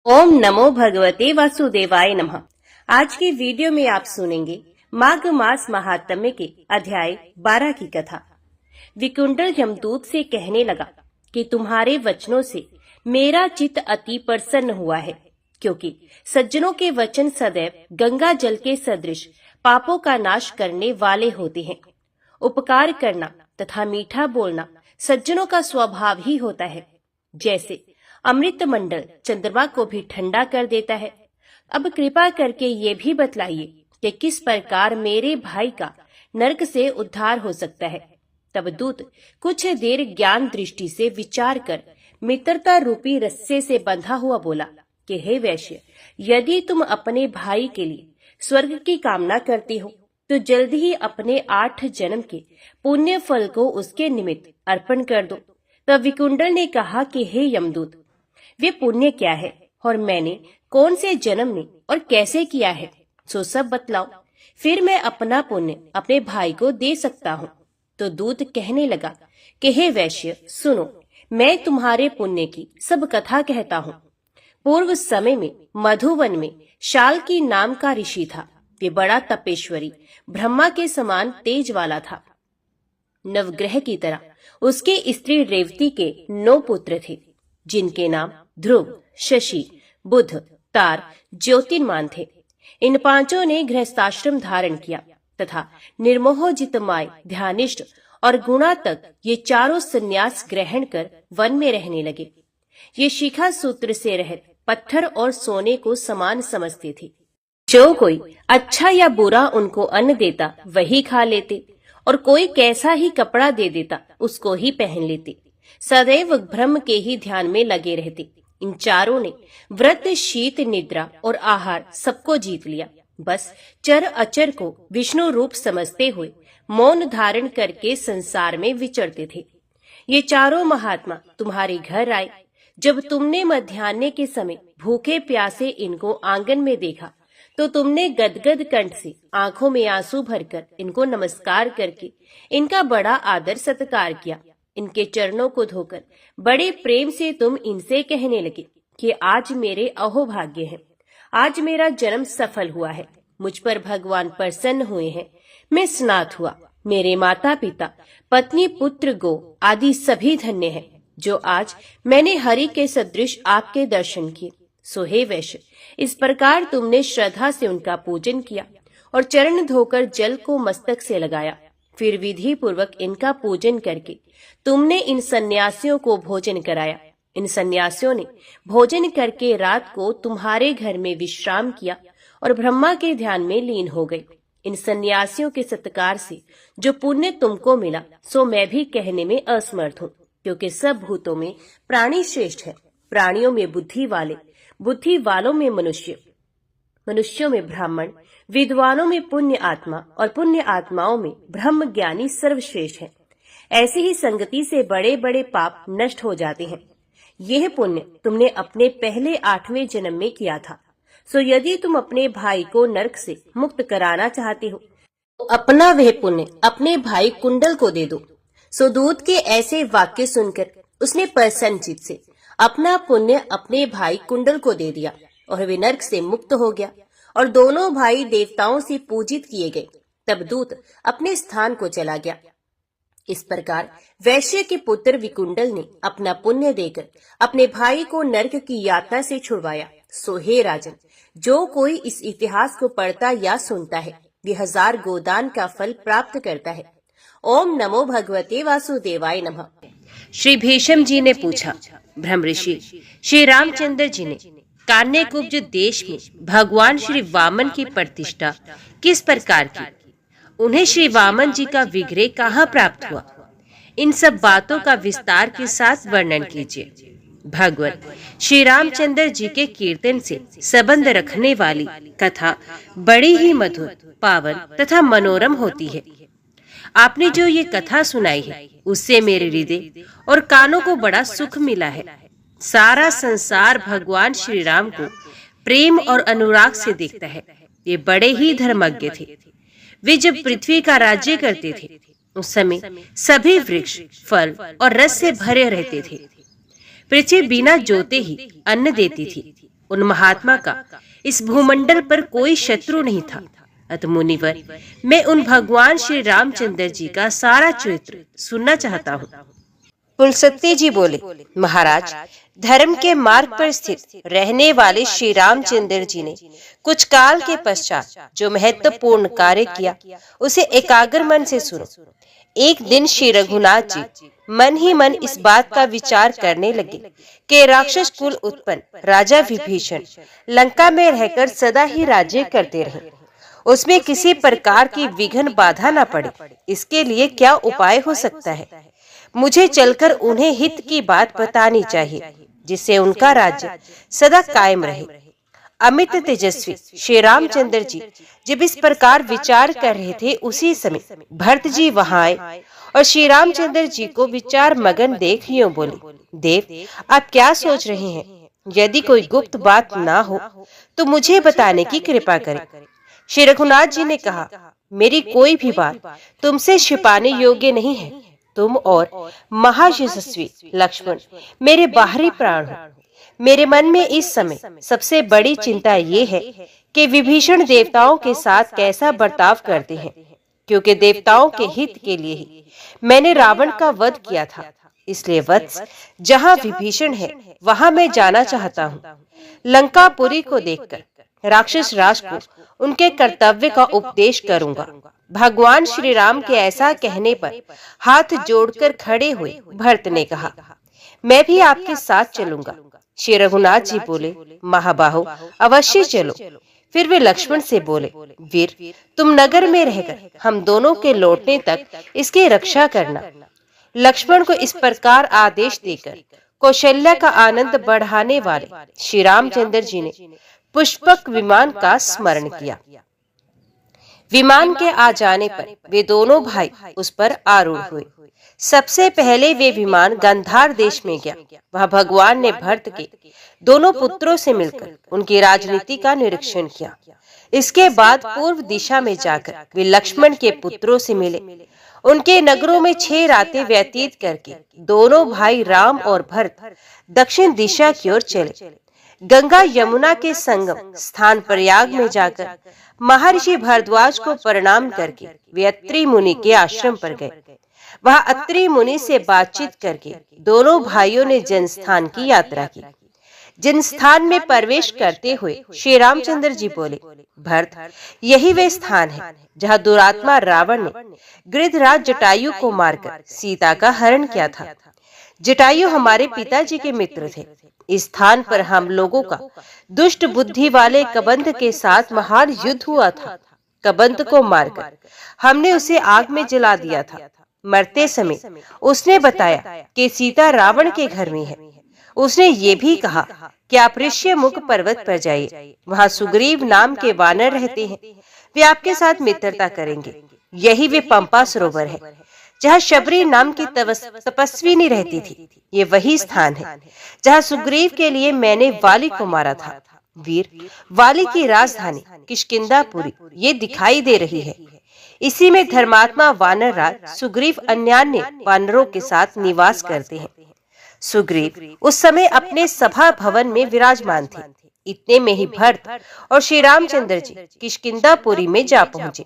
ओम नमो भगवते वासुदेवाय नमः। आज के वीडियो में आप सुनेंगे माघ मास महात्म्य के अध्याय 12 की कथा। विकुंडल यमदूत से कहने लगा कि तुम्हारे वचनों से मेरा चित्त अति प्रसन्न हुआ है, क्योंकि सज्जनों के वचन सदैव गंगा जल के सदृश पापों का नाश करने वाले होते हैं। उपकार करना तथा मीठा बोलना सज्जनों का स्वभाव ही होता है। जैसे अमृत मंडल चंद्रमा को भी ठंडा कर देता है। अब कृपा करके ये भी बतलाइए कि किस प्रकार मेरे भाई का नरक से उद्धार हो सकता है। तब दूत कुछ देर ज्ञान दृष्टि से विचार कर मित्रता रूपी रस्से से बंधा हुआ बोला कि हे वैश्य, यदि तुम अपने भाई के लिए स्वर्ग की कामना करते हो तो जल्द ही अपने 8 जन्म के पुण्य फल को उसके निमित्त अर्पण कर दो। तब विकुंडल ने कहा कि हे यमदूत, वे पुण्य क्या है और मैंने कौन से जन्म में और कैसे किया है, सो सब बतलाओ, फिर मैं अपना पुण्य अपने भाई को दे सकता हूँ। तो दूत कहने लगा कि हे वैश्य सुनो, मैं तुम्हारे पुण्य की सब कथा कहता हूँ। पूर्व समय में मधुवन में शाल्की नाम का ऋषि था। वे बड़ा तपेश्वरी ब्रह्मा के समान तेज वाला था। नवग्रह की तरह उसके स्त्री रेवती के 9 पुत्र थे, जिनके नाम ध्रुव, शशि, बुध, तार, ज्योतिर्मान थे। इन 5 ने गृहस्थाश्रम धारण किया तथा निर्मोह जितमाय, ध्यानिष्ठ और गुणा तक ये चारों संन्यास ग्रहण कर वन में रहने लगे। ये शिखा सूत्र से रहित पत्थर और सोने को समान समझते थे। जो कोई अच्छा या बुरा उनको अन्न देता वही खा लेते, और कोई कैसा ही कपड़ा दे देता उसको ही पहन लेते। सदैव ब्रह्म के ही ध्यान में लगे रहते। इन चारों ने व्रत, शीत, निद्रा और आहार सबको जीत लिया। बस चर अचर को विष्णु रूप समझते हुए मौन धारण करके संसार में विचरते थे। ये चारों महात्मा तुम्हारे घर आए। जब तुमने मध्याह्न के समय भूखे प्यासे इनको आंगन में देखा तो तुमने गदगद कंठ से आंखों में आंसू भरकर इनको नमस्कार करके इनका बड़ा आदर सत्कार किया। इनके चरणों को धोकर बड़े प्रेम से तुम इनसे कहने लगे कि आज मेरे अहोभाग्य है, आज मेरा जन्म सफल हुआ है, मुझ पर भगवान प्रसन्न हुए हैं, मैं स्नात हुआ। मेरे माता पिता, पत्नी, पुत्र, गो आदि सभी धन्य हैं, जो आज मैंने हरि के सदृश आपके दर्शन किए। सो हे वैश्य, इस प्रकार तुमने श्रद्धा से उनका पूजन किया और चरण धोकर जल को मस्तक से लगाया। फिर विधि पूर्वक इनका पूजन करके तुमने इन सन्यासियों को भोजन कराया। इन सन्यासियों ने भोजन करके रात को तुम्हारे घर में विश्राम किया और ब्रह्मा के ध्यान में लीन हो गए। इन सन्यासियों के सत्कार से जो पुण्य तुमको मिला सो मैं भी कहने में असमर्थ हूँ, क्योंकि सब भूतों में प्राणी श्रेष्ठ है। प्राणियों में बुद्धि वाले, बुद्धि वालों में मनुष्य, मनुष्यों में ब्राह्मण, विद्वानों में पुण्य आत्मा और पुण्य आत्माओं में ब्रह्म ज्ञानी सर्वश्रेष्ठ है। ऐसी ही संगति से बड़े बड़े पाप नष्ट हो जाते हैं। यह पुण्य तुमने अपने पहले 8वें जन्म में किया था। सो यदि तुम अपने भाई को नरक से मुक्त कराना चाहते हो तो अपना वह पुण्य अपने भाई कुंडल को दे दो। सो दूत के ऐसे वाक्य सुनकर उसने प्रसन्न चित्त से अपना पुण्य अपने भाई कुंडल को दे दिया और वे नरक से मुक्त हो गया और दोनों भाई देवताओं से पूजित किए गए। तब दूत अपने स्थान को चला गया। इस प्रकार वैश्य के पुत्र विकुंडल ने अपना पुण्य देकर अपने भाई को नरक की यातना से छुड़वाया। सो हे राजन, जो कोई इस इतिहास को पढ़ता या सुनता है वे 1000 गोदान का फल प्राप्त करता है। ओम नमो भगवते वासुदेवाय नमः। श्री भीष्म जी ने पूछा, ब्रह्म ऋषि श्री रामचंद्र जी ने कान्यकुब्ज देश में भगवान श्री वामन की प्रतिष्ठा किस प्रकार की? उन्हें श्री वामन जी का विग्रह कहाँ प्राप्त हुआ? इन सब बातों का विस्तार के साथ वर्णन कीजिए। भगवान श्री रामचंद्र जी के कीर्तन से संबंध रखने वाली कथा बड़ी ही मधुर, पावन तथा मनोरम होती है। आपने जो ये कथा सुनाई है उससे मेरे हृदय और कानों को बड़ा सुख मिला है। सारा संसार भगवान श्री राम को प्रेम और अनुराग से देखता है। ये बड़े ही धर्मज्ञ थे। वे जब पृथ्वी का राज्य करते थे उस समय सभी वृक्ष, फल और रस से भरे रहते थे। पृथ्वी बिना जोते ही अन्न देती थी। उन महात्मा का इस भूमंडल पर कोई शत्रु नहीं था। अतः मुनिवर, मैं उन भगवान श्री रामचंद्र जी का सारा चरित्र सुनना चाहता हूँ। पुलसत्य जी बोले, महाराज, धर्म के मार्ग पर स्थित रहने वाले श्री रामचंद्र जी ने कुछ काल के पश्चात जो महत्वपूर्ण कार्य किया उसे एकाग्र मन से सुनो। एक दिन श्री रघुनाथ जी मन ही मन इस बात का विचार करने लगे कि राक्षस कुल उत्पन्न राजा विभीषण लंका में रहकर सदा ही राज्य करते रहे, उसमें किसी प्रकार की विघ्न बाधा न पड़े, इसके लिए क्या उपाय हो सकता है? मुझे चलकर उन्हें हित की बात बतानी चाहिए, जिससे उनका राज्य सदा कायम रहे। अमित तेजस्वी श्री रामचंद्र जी जब इस प्रकार विचार कर रहे थे, उसी समय भरत जी वहां आए और श्री रामचंद्र जी को विचार मगन देख यूं बोले, देव, आप क्या सोच रहे हैं? यदि कोई गुप्त बात ना हो तो मुझे बताने की कृपा करें। श्री रघुनाथ जी ने कहा, मेरी कोई भी बात तुमसे छिपाने योग्य नहीं है। तुम और महायशस्वी लक्ष्मण मेरे बाहरी प्राण हो। मेरे मन में इस समय सबसे बड़ी चिंता ये है कि विभीषण देवताओं के साथ कैसा बर्ताव करते हैं, क्योंकि देवताओं के हित के लिए ही मैंने रावण का वध किया था। इसलिए वत्स, जहाँ विभीषण है वहां मैं जाना चाहता हूँ। लंकापुरी को देखकर राक्षस राज को उनके कर्तव्य का उपदेश करूंगा। भगवान श्री राम के ऐसा कहने पर हाथ जोड़कर खड़े हुए भरत ने कहा, मैं भी आपके साथ चलूंगा। श्री रघुनाथ जी बोले, महाबाहो, अवश्य चलो। फिर वे लक्ष्मण से बोले, वीर, तुम नगर में रहकर हम दोनों के लौटने तक इसकी रक्षा करना। लक्ष्मण को इस प्रकार आदेश देकर कौशल्या का आनंद बढ़ाने वाले श्री रामचंद्र जी ने पुष्पक विमान का स्मरण किया। विमान के आ जाने पर वे दोनों भाई उस पर आरूढ़ हुए। सबसे पहले वे विमान गांधार देश में गया। वहां भगवान ने भरत के दोनों पुत्रों से मिलकर उनकी राजनीति का निरीक्षण किया। इसके बाद पूर्व दिशा में जाकर वे लक्ष्मण के पुत्रों से मिले। उनके नगरों में 6 रातें व्यतीत करके दोनों भाई राम और भरत दक्षिण दिशा की ओर चले। गंगा यमुना के संगम स्थान प्रयाग में जाकर महर्षि भारद्वाज को प्रणाम करके वे अत्रि मुनि के आश्रम पर गए। वहां अत्रि मुनि से बातचीत करके दोनों भाइयों ने जनस्थान की यात्रा की। जनस्थान में प्रवेश करते हुए श्री रामचंद्र जी बोले, भरत, यही वे स्थान है जहां दुरात्मा रावण ने गृधराज जटायु को मारकर सीता का हरण किया था। जटायु हमारे पिताजी के मित्र थे। इस स्थान पर हम लोगों का दुष्ट बुद्धि वाले कबंध के साथ महान युद्ध हुआ था। कबंध को मारकर हमने उसे आग में जला दिया था। मरते समय उसने बताया कि सीता रावण के घर में है। उसने ये भी कहा कि आप ऋष्यमुख पर्वत पर जाइए, वहां सुग्रीव नाम के वानर रहते हैं, वे आपके साथ मित्रता करेंगे। यही वे पंपा सरोवर है जहाँ शबरी नाम की तपस्विनी रहती थी। ये वही स्थान है जहाँ सुग्रीव के लिए मैंने वाली को मारा था। वीर, वाली की राजधानी किष्किंधापुरी ये दिखाई दे रही है। इसी में धर्मात्मा वानर राज सुग्रीव अन्यान्य वानरों के साथ निवास करते हैं। सुग्रीव उस समय अपने सभा भवन में विराजमान थे। इतने में ही भरत और श्री रामचंद्र जी किष्किंधापुरी में जा पहुंचे।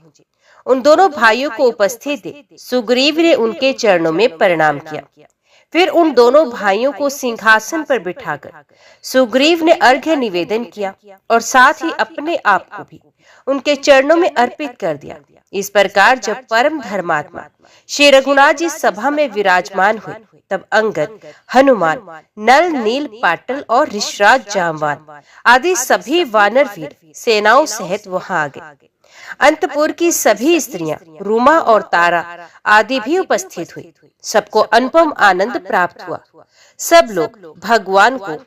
उन दोनों भाइयों को उपस्थित देख सुग्रीव ने उनके चरणों में प्रणाम किया। फिर उन दोनों भाइयों को सिंहासन पर बिठाकर सुग्रीव ने अर्घ्य निवेदन किया और साथ ही अपने आप को भी उनके चरणों में अर्पित कर दिया। इस प्रकार जब परम धर्मात्मा श्री रघुनाथ जी सभा में विराजमान हुए, तब अंगद, हनुमान, नल, नील, पाटल और ऋषराज जामवान आदि सभी वानर वीर सेनाओं सहित वहां आ गए। अंतपुर की सभी स्त्रियां, रूमा और तारा आदि भी उपस्थित हुई। सबको अनुपम आनंद प्राप्त हुआ। सब लोग भगवान को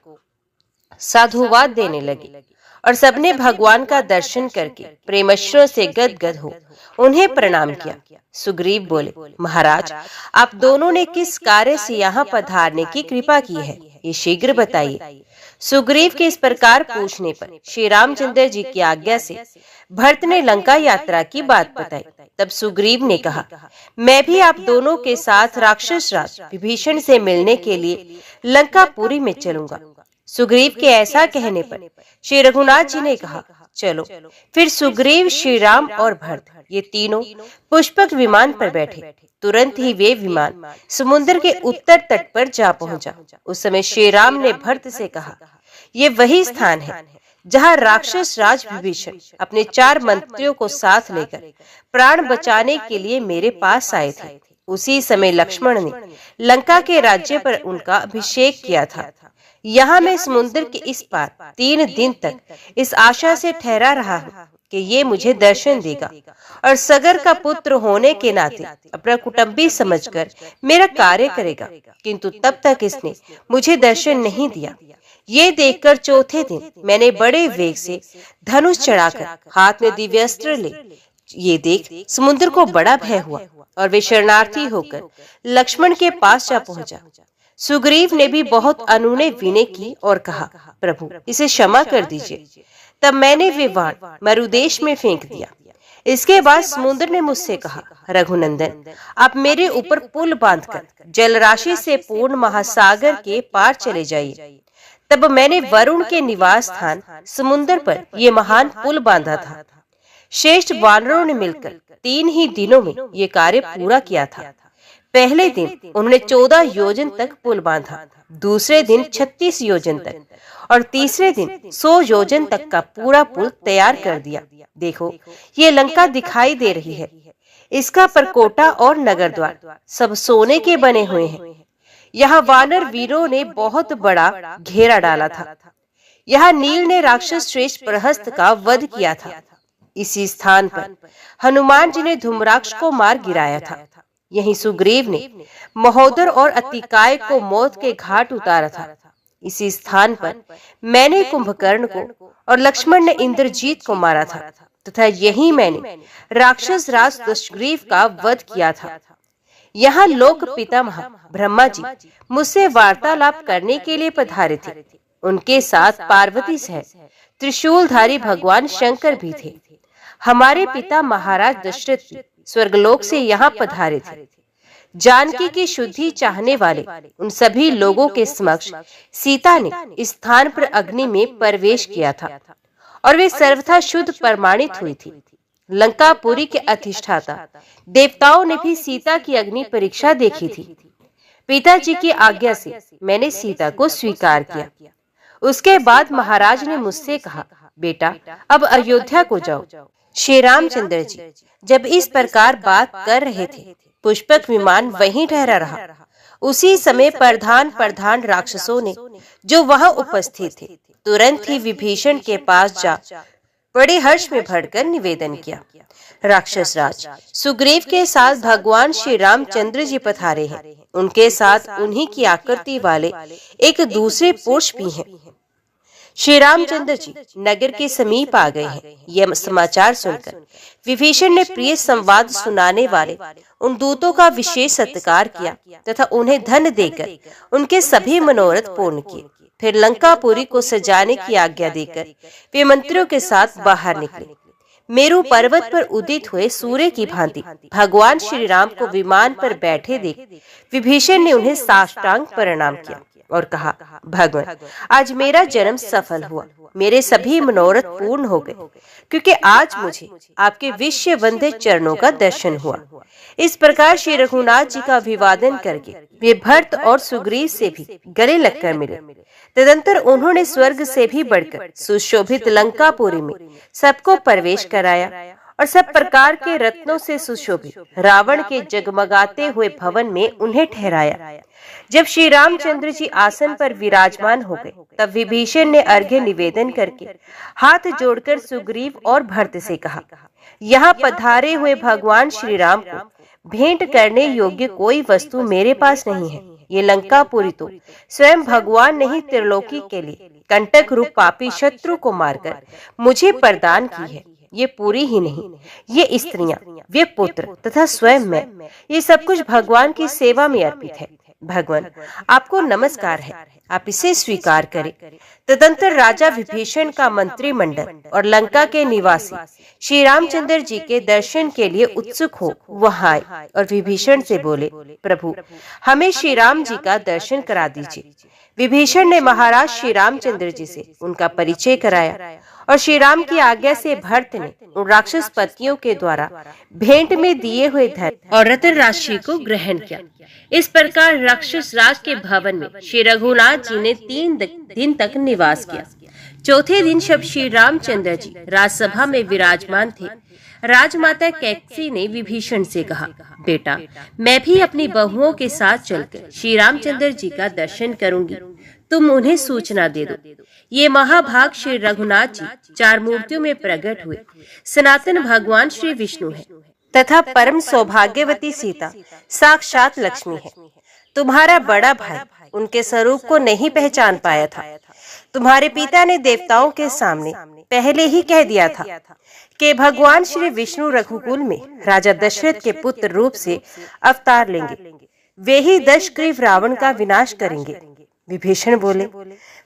साधुवाद देने लगे और सबने भगवान का दर्शन करके प्रेमश्रों से गदगद हो उन्हें प्रणाम किया। सुग्रीव बोले, महाराज, आप दोनों ने किस कार्य से यहाँ पधारने की कृपा की है, ये शीघ्र बताइए। सुग्रीव के इस प्रकार पूछने पर श्री रामचंद्र जी की आज्ञा से भरत ने लंका यात्रा की बात बताई। तब सुग्रीव ने कहा, मैं भी आप दोनों के साथ राक्षस राज विभीषण से मिलने के लिए लंकापुरी में चलूंगा। सुग्रीव के ऐसा कहने पर श्री रघुनाथ जी ने कहा, चलो। फिर सुग्रीव, श्री राम और भरत ये तीनों पुष्पक विमान पर बैठे। तुरंत ही वे विमान समुद्र के उत्तर तट पर जा पहुंचा। उस समय श्री राम ने भरत से कहा, ये वही स्थान है जहां राक्षस राज विभीषण अपने 4 मंत्रियों को साथ लेकर प्राण बचाने के लिए मेरे पास आए थे। उसी समय लक्ष्मण ने लंका के राज्य पर उनका अभिषेक किया था। यहाँ मैं समुद्र के इस पार 3 दिन तक इस आशा से ठहरा रहा हूँ कि ये मुझे दर्शन देगा और सगर का पुत्र होने के नाते अपना कुटुंबी समझकर मेरा कार्य करेगा, किंतु तब तक इसने मुझे दर्शन नहीं दिया। ये देखकर चौथे दिन मैंने बड़े वेग से धनुष चढ़ाकर हाथ में दिव्यास्त्र ले ये देख समुद्र को बड़ा भय हुआ और वे शरणार्थी होकर लक्ष्मण के पास जा पहुंचा। सुग्रीव ने भी बहुत अनुनय विनय की और कहा, प्रभु इसे क्षमा कर दीजिए। तब मैंने वे बाण मरुदेश में फेंक दिया। इसके बाद समुद्र ने मुझसे कहा, रघुनंदन आप मेरे ऊपर पुल बांधकर जलराशि से पूर्ण महासागर के पार चले जाइए। तब मैंने वरुण के निवास स्थान समुद्र पर ये महान पुल बांधा था। श्रेष्ठ वानरों ने मिलकर 3 ही दिनों में ये कार्य पूरा किया था। पहले दिन उन्होंने 14 योजन तक पुल बांधा, दूसरे दिन 36 योजन तक और तीसरे दिन 100 योजन तक का पूरा पुल तैयार कर दिया। देखो ये लंका दिखाई दे रही है। इसका परकोटा और नगर द्वार सब सोने के बने हुए हैं। यहाँ वानर वीरों ने बहुत बड़ा घेरा डाला था। यहाँ नील ने राक्षस श्रेष्ठ प्रहस्त का वध किया था। इसी स्थान पर हनुमान जी ने धूम्राक्ष को मार गिराया था। यहीं सुग्रीव ने महोदर और अतिकाय को मौत के घाट उतारा था। इसी स्थान पर मैंने कुंभकर्ण को और लक्ष्मण ने इंद्रजीत को मारा था तथा यहीं मैंने राक्षस राज दशग्रीव का वध किया था। यहाँ लोक पितामह ब्रह्मा जी मुझसे वार्तालाप करने के लिए पधारे थे। उनके साथ पार्वती सहित त्रिशूलधारी भगवान शंकर भी थे। हमारे पिता महाराज दशरथ भी स्वर्गलोक से यहाँ पधारे थे। जानकी की शुद्धि चाहने वाले उन सभी लोगों के समक्ष सीता ने इस स्थान पर अग्नि में प्रवेश किया था और वे सर्वथा शुद्ध प्रमाणित हुई थी। लंकापुरी के अधिष्ठाता देवताओं ने भी सीता की अग्नि परीक्षा देखी थी। पिताजी की आज्ञा से मैंने सीता को स्वीकार किया। उसके बाद महाराज ने मुझसे कहा, बेटा अब अयोध्या को जाओ। श्री रामचंद्र जी जब इस प्रकार बात कर रहे थे, पुष्पक विमान वहीं ठहरा रहा। उसी समय प्रधान राक्षसों ने जो वहां उपस्थित थे तुरंत ही विभीषण के पास जा बड़े हर्ष में भरकर निवेदन किया, राक्षस राज सुग्रीव के साथ भगवान श्री रामचंद्र जी पधारे हैं। उनके साथ उन्हीं की आकृति वाले एक दूसरे पुरुष भी हैं। श्री रामचंद्र जी नगर के समीप आ गए हैं। यह समाचार सुनकर विभीषण ने प्रिय संवाद सुनाने वाले उन दूतों का विशेष सत्कार किया तथा उन्हें धन देकर उनके सभी मनोरथ पूर्ण किए। फिर लंकापुरी को सजाने की आज्ञा देकर वे मंत्रियों के साथ बाहर निकले। मेरू पर्वत पर उदित हुए सूर्य की भांति भगवान श्री राम को विमान पर बैठे देख विभीषण ने उन्हें साष्टांग प्रणाम किया और कहा, भगवान आज मेरा जन्म सफल हुआ। मेरे सभी मनोरथ पूर्ण हो गए क्योंकि आज मुझे आपके विश्व वंदे चरणों का दर्शन हुआ। इस प्रकार श्री रघुनाथ जी का अभिवादन करके वे भरत और सुग्रीव से भी गले लगकर मिले। तदंतर उन्होंने स्वर्ग से भी बढ़कर सुशोभित लंकापुरी में सबको प्रवेश कराया और सब प्रकार के रत्नों से सुशोभित रावण के जगमगाते हुए भवन में उन्हें ठहराया। जब श्री रामचंद्र जी आसन पर विराजमान हो गए तब विभीषण ने अर्घ्य निवेदन करके हाथ जोड़कर सुग्रीव और भरत से कहा, यहाँ पधारे हुए भगवान श्री राम को भेंट करने योग्य कोई वस्तु मेरे पास नहीं है। ये लंकापुरी तो स्वयं भगवान ने ही त्रिलोकी के लिए कंटक रूप पापी शत्रु को मारकर मुझे प्रदान की है। ये पूरी ही नहीं, ये स्त्रियां, वे पुत्र तथा स्वयं मैं, ये सब कुछ भगवान की सेवा में अर्पित है। भगवान आपको नमस्कार है, आप इसे स्वीकार करें। तदंतर राजा विभीषण का मंत्रिमंडल और लंका के निवासी श्री रामचंद्र जी के दर्शन के लिए उत्सुक हो वहां आए और विभीषण से बोले, प्रभु हमें श्री राम जी का दर्शन करा दीजिए। विभीषण ने महाराज श्री रामचंद्र जी से उनका परिचय कराया और श्री राम की आज्ञा से भरत ने उन राक्षस पतियों के द्वारा भेंट में दिए हुए धन और रत्न राशि को ग्रहण किया। इस प्रकार राक्षस राज के भवन में श्री रघुनाथ जी ने 3 दिन तक निवास किया। चौथे दिन जब श्री रामचंद्र जी राजसभा में विराजमान थे, राजमाता कैकसी ने विभीषण से कहा, बेटा, मैं भी अपनी बहुओं के साथ चलकर श्री रामचंद्र जी का दर्शन करूंगी, तुम उन्हें सूचना दे दो। ये महाभाग श्री रघुनाथ जी 4 मूर्तियों में प्रकट हुए सनातन भगवान श्री विष्णु है तथा परम सौभाग्यवती सीता साक्षात लक्ष्मी है। तुम्हारा बड़ा भाई उनके स्वरूप को नहीं पहचान पाया था। तुम्हारे पिता ने देवताओं के सामने पहले ही कह दिया था कि भगवान श्री विष्णु रघुकुल में राजा दशरथ के पुत्र रूप से अवतार लेंगे। वे ही दशग्रीव रावण का विनाश करेंगे। विभीषण बोले,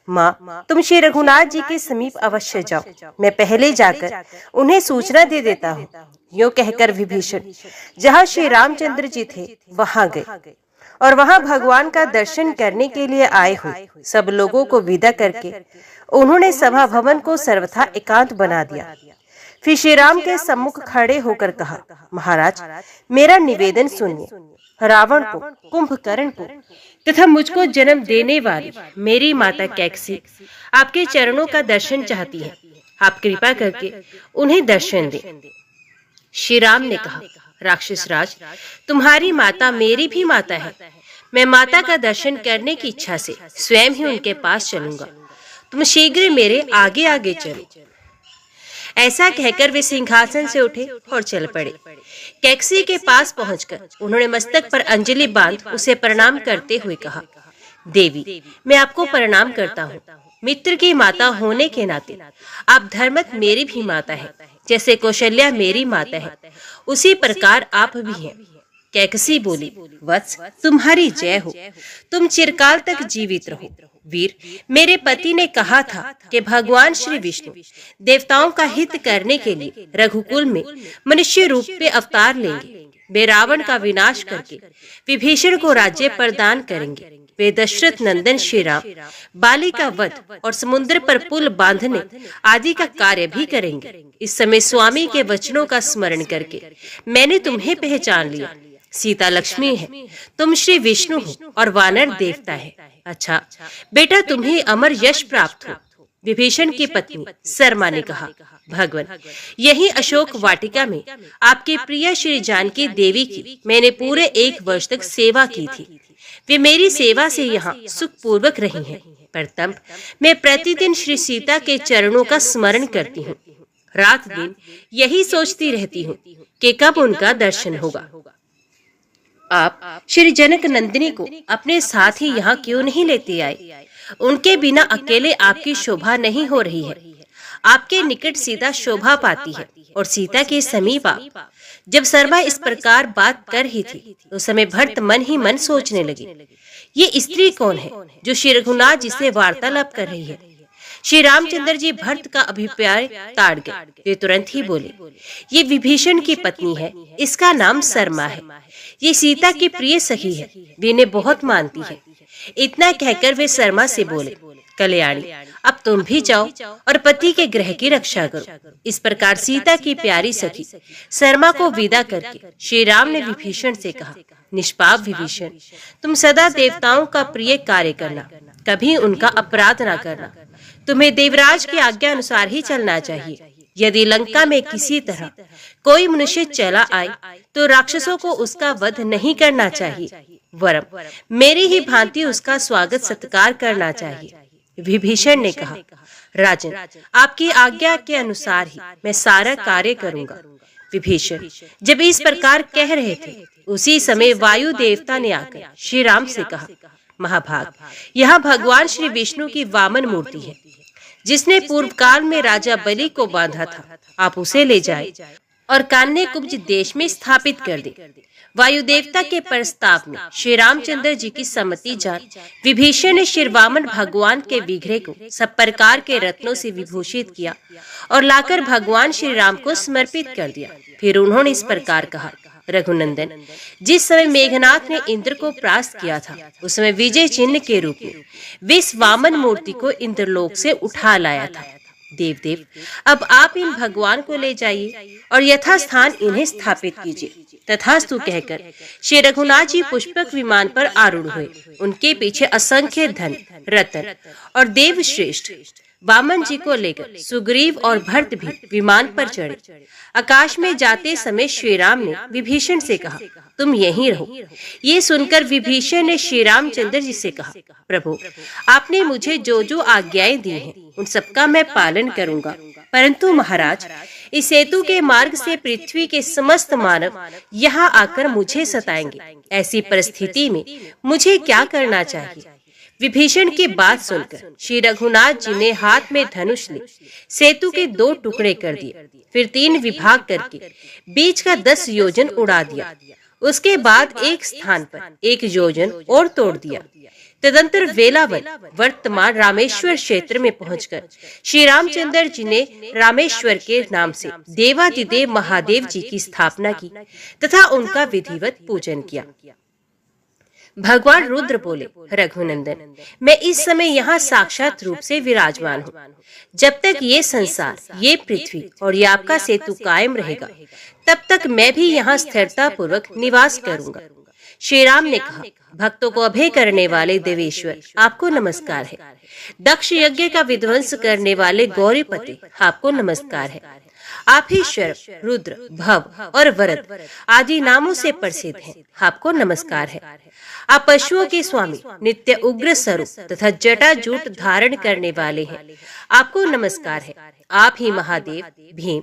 माँ, तुम श्री रघुनाथ जी के समीप अवश्य जाओ, मैं पहले जाकर उन्हें सूचना दे देता हूँ। यूँ कहकर विभीषण जहाँ श्री रामचंद्र जी थे वहाँ गए और वहाँ भगवान का दर्शन करने के लिए आए हुए सब लोगों को विदा करके उन्होंने सभा भवन को सर्वथा एकांत बना दिया। फिर श्री राम के सम्मुख खड़े होकर कहा, महाराज, मेरा निवेदन सुनिए। रावण को, कुंभकर्ण को तथा मुझको जन्म देने वाली मेरी माता कैकसी आपके चरणों का दर्शन चाहती है। आप कृपा करके उन्हें दर्शन दें। श्री राम ने कहा, राक्षस राज, तुम्हारी माता मेरी भी माता है। मैं माता का दर्शन करने की इच्छा से स्वयं ही उनके पास चलूंगा। तुम शीघ्र मेरे आगे आगे चलो। ऐसा कहकर वे सिंहासन से उठे और चल पड़े। कैकसी के पास पहुंचकर उन्होंने मस्तक पर अंजलि बांध उसे प्रणाम करते हुए कहा, देवी, मैं आपको प्रणाम करता हूँ। मित्र की माता होने के नाते आप धर्मत मेरी भी माता है। जैसे कौशल्या मेरी माता है, उसी प्रकार आप भी हैं। कैकसी बोली, वत्स, तुम्हारी जय हो। तुम चिरकाल तक जीवित रहो। वीर, मेरे पति ने कहा था कि भगवान श्री विष्णु देवताओं का हित करने के लिए रघुकुल में मनुष्य रूप में अवतार लेंगे। वे रावण का विनाश करके विभीषण को राज्य प्रदान करेंगे। वे दशरथ नंदन श्री राम बाली का वध और समुद्र पर पुल बांधने आदि का कार्य भी करेंगे। इस समय स्वामी के वचनों का स्मरण करके मैंने तुम्हें पहचान लिया। सीता लक्ष्मी है, तुम श्री विष्णु हो और वानर देवता है। अच्छा बेटा, तुम्हें अमर यश प्राप्त हो। विभीषण की पत्नी शर्मा ने कहा, भगवान, यही अशोक वाटिका में आपकी प्रिय श्री जानकी देवी की मैंने पूरे 1 वर्ष तक सेवा की थी। वे मेरी सेवा से यहाँ सुख पूर्वक रही हैं। पर तब मैं प्रतिदिन श्री सीता के चरणों का स्मरण करती हूँ। रात दिन यही सोचती रहती हूँ कि कब उनका दर्शन होगा। आप श्री जनक नंदिनी को अपने साथ ही यहाँ क्यों नहीं लेते आए? उनके बिना अकेले आपकी शोभा नहीं हो रही है। आपके निकट सीता शोभा पाती है और सीता के समीप आप। जब शर्मा इस प्रकार बात कर रही थी, उस समय भरत मन ही मन सोचने लगे, ये स्त्री कौन है जो श्री रघुनाथ जी से वार्तालाप कर रही है? श्री रामचंद्र जी भरत का अभिप्राय ताड़ गए। वे तुरंत ही बोले, ये विभीषण की पत्नी है, इसका नाम शर्मा है। ये सीता की प्रिय सखी है, वे इन्हें बहुत मानती है। इतना कहकर वे शर्मा से बोले, कल्याणी, अब तुम भी जाओ और पति के ग्रह की रक्षा करो। इस प्रकार सीता की प्यारी सखी शर्मा को विदा करके श्री राम ने विभीषण से कहा, निष्पाप विभीषण, तुम सदा देवताओं का प्रिय कार्य करना, कभी उनका अपराध न करना। तुम्हें देवराज की आज्ञा अनुसार ही चलना चाहिए। यदि लंका में किसी तरह कोई मनुष्य चला आए तो राक्षसों को उसका वध नहीं करना चाहिए, वरम मेरी ही भांति उसका स्वागत सत्कार करना चाहिए। विभीषण ने कहा, राजन, आपकी आज्ञा के अनुसार ही मैं सारा कार्य करूंगा। विभीषण जब इस प्रकार कह रहे थे, उसी समय वायु देवता ने आकर श्री राम से कहा, महाभाग, यहाँ भगवान श्री विष्णु की वामन मूर्ति है, जिसने पूर्व काल में राजा बलि को बांधा था। आप उसे ले जाए और कान्य कुब्ज देश में स्थापित कर दे। वायु देवता के प्रस्ताव में श्री रामचंद्र जी की सम्मति जान विभीषण ने श्री वामन भगवान के विग्रह को सब प्रकार के रत्नों से विभूषित किया और लाकर भगवान श्री राम को समर्पित कर दिया। फिर उन्होंने इस प्रकार कहा, रघुनंदन, जिस समय मेघनाथ ने इंद्र को परास्त किया था, उस समय विजय चिन्ह के रूप में विष वामन मूर्ति को इंद्रलोक से उठा लाया था। देवदेव, अब आप इन भगवान को ले जाइए और यथास्थान इन्हें स्थापित कीजिए। तथास्तु कहकर श्री रघुनाथ जी पुष्पक विमान पर आरूढ़ हुए। उनके पीछे असंख्य धन, रतन और देव श्रेष्ठ वामन जी को लेकर सुग्रीव और भरत भी विमान पर चढ़े। आकाश में जाते समय श्री राम ने विभीषण से कहा, तुम यहीं रहो। ये सुनकर विभीषण ने श्री रामचंद्र जी से कहा, प्रभु, आपने मुझे जो जो आज्ञाएं दी हैं, उन सबका मैं पालन करूंगा। परंतु महाराज, इस सेतु के मार्ग से पृथ्वी के समस्त मानव यहाँ आकर मुझे सताएंगे। ऐसी परिस्थिति में मुझे क्या करना चाहिए? विभीषण की बात सुनकर श्री रघुनाथ जी ने हाथ में धनुष ले सेतु के 2 टुकड़े कर दिए, फिर 3 विभाग करके बीच का 10 योजन उड़ा दिया। उसके बाद एक स्थान पर 1 योजन और तोड़ दिया। तदंतर वेलावन वर्तमान रामेश्वर क्षेत्र में पहुंचकर श्री रामचंद्र जी ने रामेश्वर के नाम से देवादिदेव महादेव जी की स्थापना की तथा उनका विधिवत पूजन किया। भगवान रुद्र बोले, रघुनंदन, मैं इस समय यहाँ साक्षात रूप से विराजमान हूँ। जब तक ये संसार, ये पृथ्वी और ये आपका सेतु कायम रहेगा, तब तक मैं भी यहाँ स्थिरता पूर्वक निवास करूंगा। श्री राम ने कहा, भक्तों को अभय करने वाले देवेश्वर, आपको नमस्कार है। दक्ष यज्ञ का विध्वंस करने वाले गौरीपति, आपको नमस्कार है। आप ही शर्व, रुद्र, भव और वरद आदि नामों से प्रसिद्ध हैं, आपको नमस्कार है। आप पशुओं के स्वामी, नित्य उग्र स्वरूप तथा जटाजूट धारण करने वाले हैं, आपको नमस्कार है। आप ही महादेव, भीम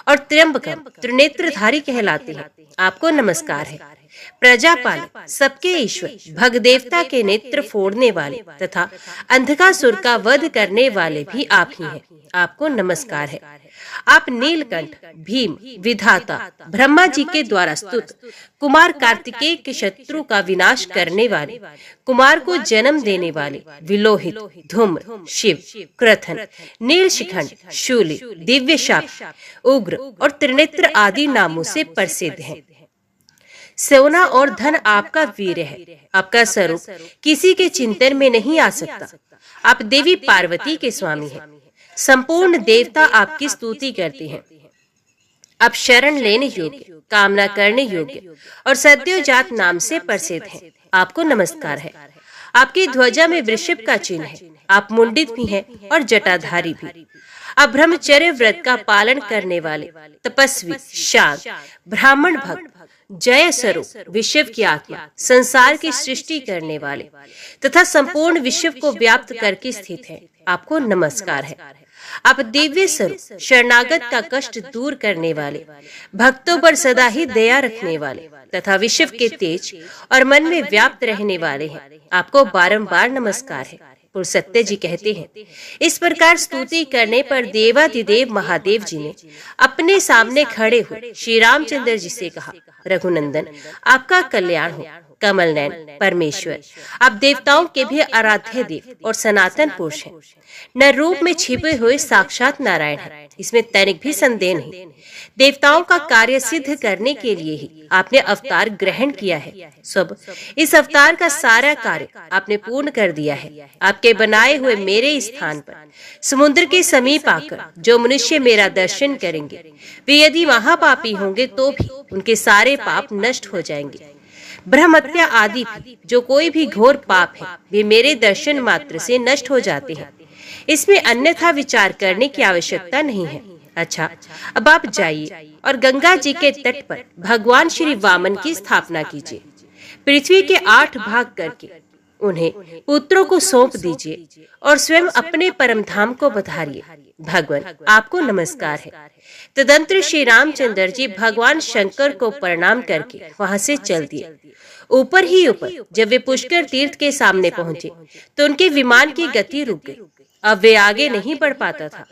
और त्र्यंबकम त्रिनेत्रधारी कहलाते हैं, आपको नमस्कार है। प्रजापालक, सबके ईश्वर, भगदेवता के नेत्र फोड़ने वाले तथा अंधकासुर का वध करने वाले भी आप ही हैं, आपको नमस्कार है। आप नीलकंठ, भीम, विधाता, ब्रह्मा जी के द्वारा स्तुत कुमार कार्तिकेय के शत्रु का विनाश करने वाले, कुमार को जन्म देने वाले, विलोहित, धूम्र, शिव, क्रथन, नीलशिखंड, शूली, दिव्य शाप, उग्र और त्रिनेत्र आदि नामों से प्रसिद्ध हैं। सोना और धन आपका वीर है। आपका स्वरूप किसी के चिंतन में नहीं आ सकता। आप देवी पार्वती के स्वामी हैं। संपूर्ण देवता आपकी स्तुति करते हैं। आप शरण लेने योग्य, कामना करने योग्य और सद्योजात नाम से प्रसिद्ध हैं, आपको नमस्कार है। आपकी ध्वजा में वृषभ का चिन्ह है। आप मुंडित भी हैं और जटाधारी भी। आप ब्रह्मचर्य व्रत का पालन करने वाले, तपस्वी, शांत, ब्राह्मण भक्त, जय स्वरूप, विश्व की आत्मा, संसार की सृष्टि करने वाले तथा संपूर्ण विश्व को व्याप्त करके स्थित है, आपको नमस्कार है। आप दिव्य स्वरूप, शरणागत का कष्ट दूर करने वाले, भक्तों पर सदा ही दया रखने वाले तथा विश्व के तेज और मन में व्याप्त रहने वाले हैं, आपको बारंबार नमस्कार है। पुरुषोत्तम जी कहते हैं, इस प्रकार स्तुति करने पर देवादिदेव महादेव जी ने अपने सामने खड़े हुए श्री रामचंद्र जी से कहा, रघुनंदन, आपका कल्याण हो। कमल नयन परमेश्वर, आप देवताओं के भी आराध्य देव और सनातन पुरुष हैं। न रूप में छिपे हुए साक्षात नारायण हैं, इसमें तनिक भी संदेह नहीं। देवताओं का कार्य सिद्ध करने के लिए ही आपने अवतार ग्रहण किया है। सब इस अवतार का सारा कार्य आपने पूर्ण कर दिया है। आपके बनाए हुए मेरे स्थान पर समुद्र के समीप आकर जो मनुष्य मेरा दर्शन करेंगे, वे यदि महापापी होंगे तो भी उनके सारे पाप नष्ट हो जाएंगे। ब्रह्महत्या आदि भी जो कोई भी घोर पाप है, वे मेरे दर्शन मात्र से नष्ट हो जाते हैं। इसमें अन्यथा विचार करने की आवश्यकता नहीं है। अच्छा, अब आप जाइए और गंगा जी के तट पर भगवान श्री वामन की स्थापना कीजिए। पृथ्वी के 8 भाग करके उन्हें पुत्रों को सौंप दीजिए और स्वयं अपने परम धाम को पधारिए। भगवान, आपको नमस्कार है। तदंतर श्री रामचंद्र जी भगवान शंकर को प्रणाम करके वहां से चल दिए। ऊपर ही ऊपर जब वे पुष्कर तीर्थ के सामने पहुंचे तो उनके विमान की गति रुक गई। अब वे आगे नहीं बढ़ पाता था।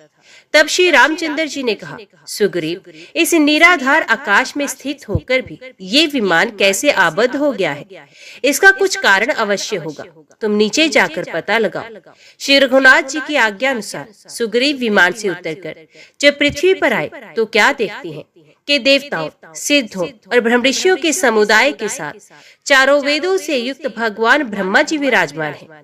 तब श्री रामचंद्र जी ने कहा, सुग्रीव, इस निराधार आकाश में स्थित होकर भी ये विमान कैसे आबद्ध हो गया है? इसका कुछ कारण अवश्य होगा। तुम नीचे जाकर पता लगाओ। श्री रघुनाथ जी की आज्ञा अनुसार सुग्रीव विमान से उतरकर जब पृथ्वी पर आए तो क्या देखते हैं के देवताओं, सिद्धों और ब्रह्मऋषियों के समुदाय के साथ चारों वेदों से युक्त भगवान ब्रह्मा जी विराजमान हैं।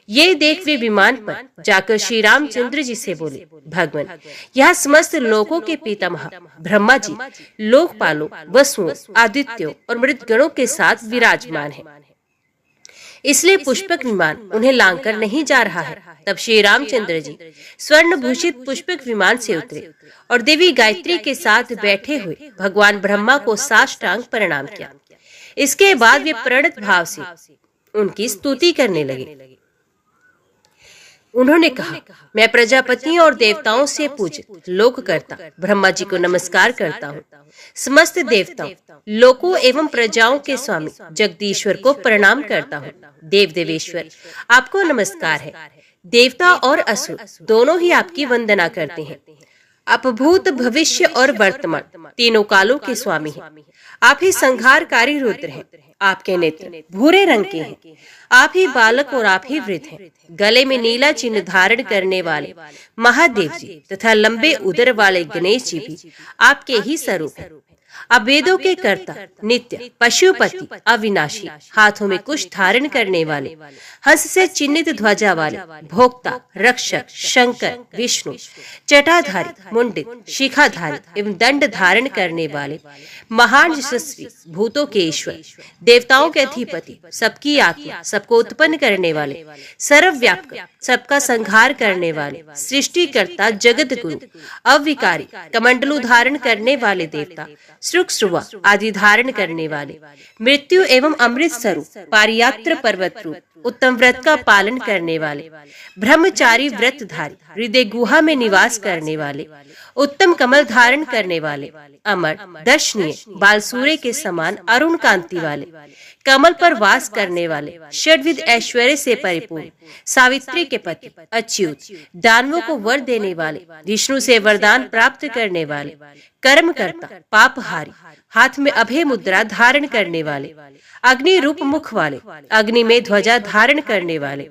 ये देख वे विमान पर जाकर श्री रामचंद्र जी से बोले, भगवान, यहाँ समस्त लोकों के पितामह ब्रह्मा जी लोकपालों, वसुओं, आदित्यों और मृतगणों के साथ विराजमान हैं। इसलिए पुष्पक विमान उन्हें लांघकर नहीं जा रहा है। तब श्री रामचंद्र जी स्वर्ण भूषित पुष्पक विमान से उतरे और देवी गायत्री के साथ बैठे हुए भगवान ब्रह्मा को साष्टांग प्रणाम किया। इसके बाद वे प्रणत भाव से उनकी स्तुति करने लगे। उन्होंने कहा, मैं प्रजापति और देवताओं से पूजित लोककर्ता ब्रह्मा जी को नमस्कार करता हूँ। समस्त देवताओं, लोकों एवं प्रजाओं के स्वामी जगदीश्वर को प्रणाम करता हूँ। देव देवेश्वर, आपको नमस्कार है। देवता और असुर दोनों ही आपकी वंदना करते हैं। आप भूत, भविष्य और वर्तमान तीनों कालों के स्वामी हैं। आप ही संहारकारी रुद्र हैं। आपके नेत्र भूरे रंग के हैं। आप ही बालक और आप ही वृद्ध हैं। गले में नीला चिन्ह धारण करने वाले महादेव जी तथा लंबे उदर वाले गणेश जी भी आपके ही स्वरूप हैं। आप वेदों के कर्ता, नित्य, पशुपति, अविनाशी, हाथों में कुश धारण करने वाले, हंस से चिन्हित ध्वजा वाले, भोक्ता, रक्षक, शंकर, विष्णु, जटाधारी, मुंडित, शिखाधारी एवं दंड धारण करने वाले, महान यशस्वी, भूतों के ईश्वर, देवताओं के अधिपति, सबकी आत्मा, सबको उत्पन्न करने वाले, सर्वव्यापक, सबका संहार करने वाले, सृष्टिकर्ता, जगत गुरु, अविकारी, कमंडलू धारण करने वाले देवता, श्रुवा आदि धारण करने वाले, मृत्यु एवं अमृत स्वरूप, पारियात्र पर्वत रूप, उत्तम व्रत का पालन करने वाले, ब्रह्मचारी व्रतधारी, हृदय गुहा में निवास करने वाले, उत्तम कमल धारण करने वाले, अमर, दर्शनीय, बालसूर्य के समान अरुण कांति वाले, कमल पर वास करने वाले, षड्विध ऐश्वर्य से परिपूर्ण, सावित्री के पति, अच्युत, दानवों को वर देने वाले, विष्णु से वरदान प्राप्त करने वाले, कर्मकर्ता, पापहारी, हाथ में अभय मुद्रा धारण करने वाले, अग्नि रूप मुख वाले, अग्नि में ध्वजा धारण करने वाले,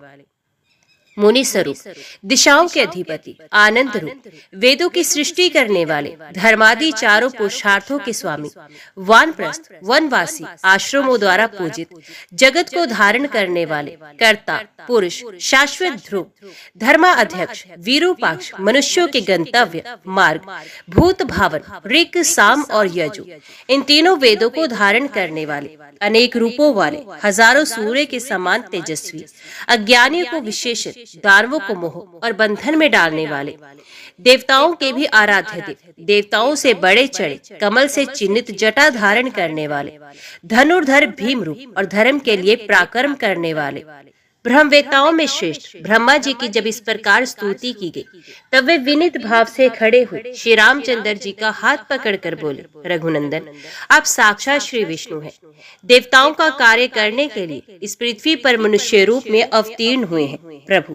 मुनि स्वरूप, दिशाओं के अधिपति, आनंद रूप, वेदों की सृष्टि करने वाले, धर्मादि चारों पुरुषार्थों के स्वामी, वानप्रस्थ, वनवासी, आश्रमों द्वारा पूजित, जगत को धारण करने वाले, कर्ता, पुरुष, शाश्वत ध्रुव, धर्माध्यक्ष, वीरूपाक्ष, मनुष्यों के गंतव्य, मार्ग, भूत भावन, ऋक, साम और यजु, इन तीनों वेदों को धारण करने वाले, अनेक रूपों वाले, हजारों सूर्य के समान तेजस्वी, अज्ञानियों को विशेषित, दानवों को मोह और बंधन में डालने वाले, देवताओं के भी आराध्य देव, देवताओं से बड़े चढ़े, कमल से चिन्हित जटा धारण करने वाले, धनुर्धर भीम रूप और धर्म के लिए पराक्रम करने वाले, ब्रह्मवेताओं में श्रेष्ठ ब्रह्मा जी की जब इस प्रकार स्तुति की गई, तब वे विनीत भाव से खड़े हुए श्री रामचंद्र जी का हाथ पकड़कर बोले, रघुनंदन, आप साक्षात श्री विष्णु हैं। देवताओं का कार्य करने के लिए इस पृथ्वी पर मनुष्य रूप में अवतीर्ण हुए हैं। प्रभु,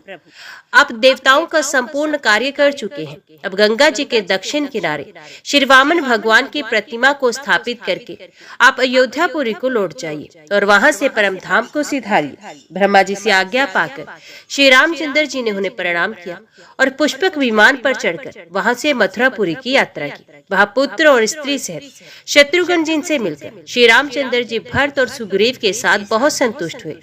आप देवताओं का संपूर्ण कार्य कर चुके हैं। अब गंगा जी के दक्षिण किनारे श्री वामन भगवान की प्रतिमा को स्थापित करके आप अयोध्यापुरी को लौट जाइए और वहां से परम धाम को सिधारिए। ब्रह्मा जी से आज्ञा पाकर श्री रामचंद्र जी ने उन्हें प्रणाम किया और पुष्पक विमान पर चढ़कर वहां से मथुरापुरी की यात्रा की। वहां पुत्र और स्त्री सहित शत्रुघ्न जी से मिलकर श्री रामचंद्र जी भरत और सुग्रीव के साथ बहुत संतुष्ट हुए।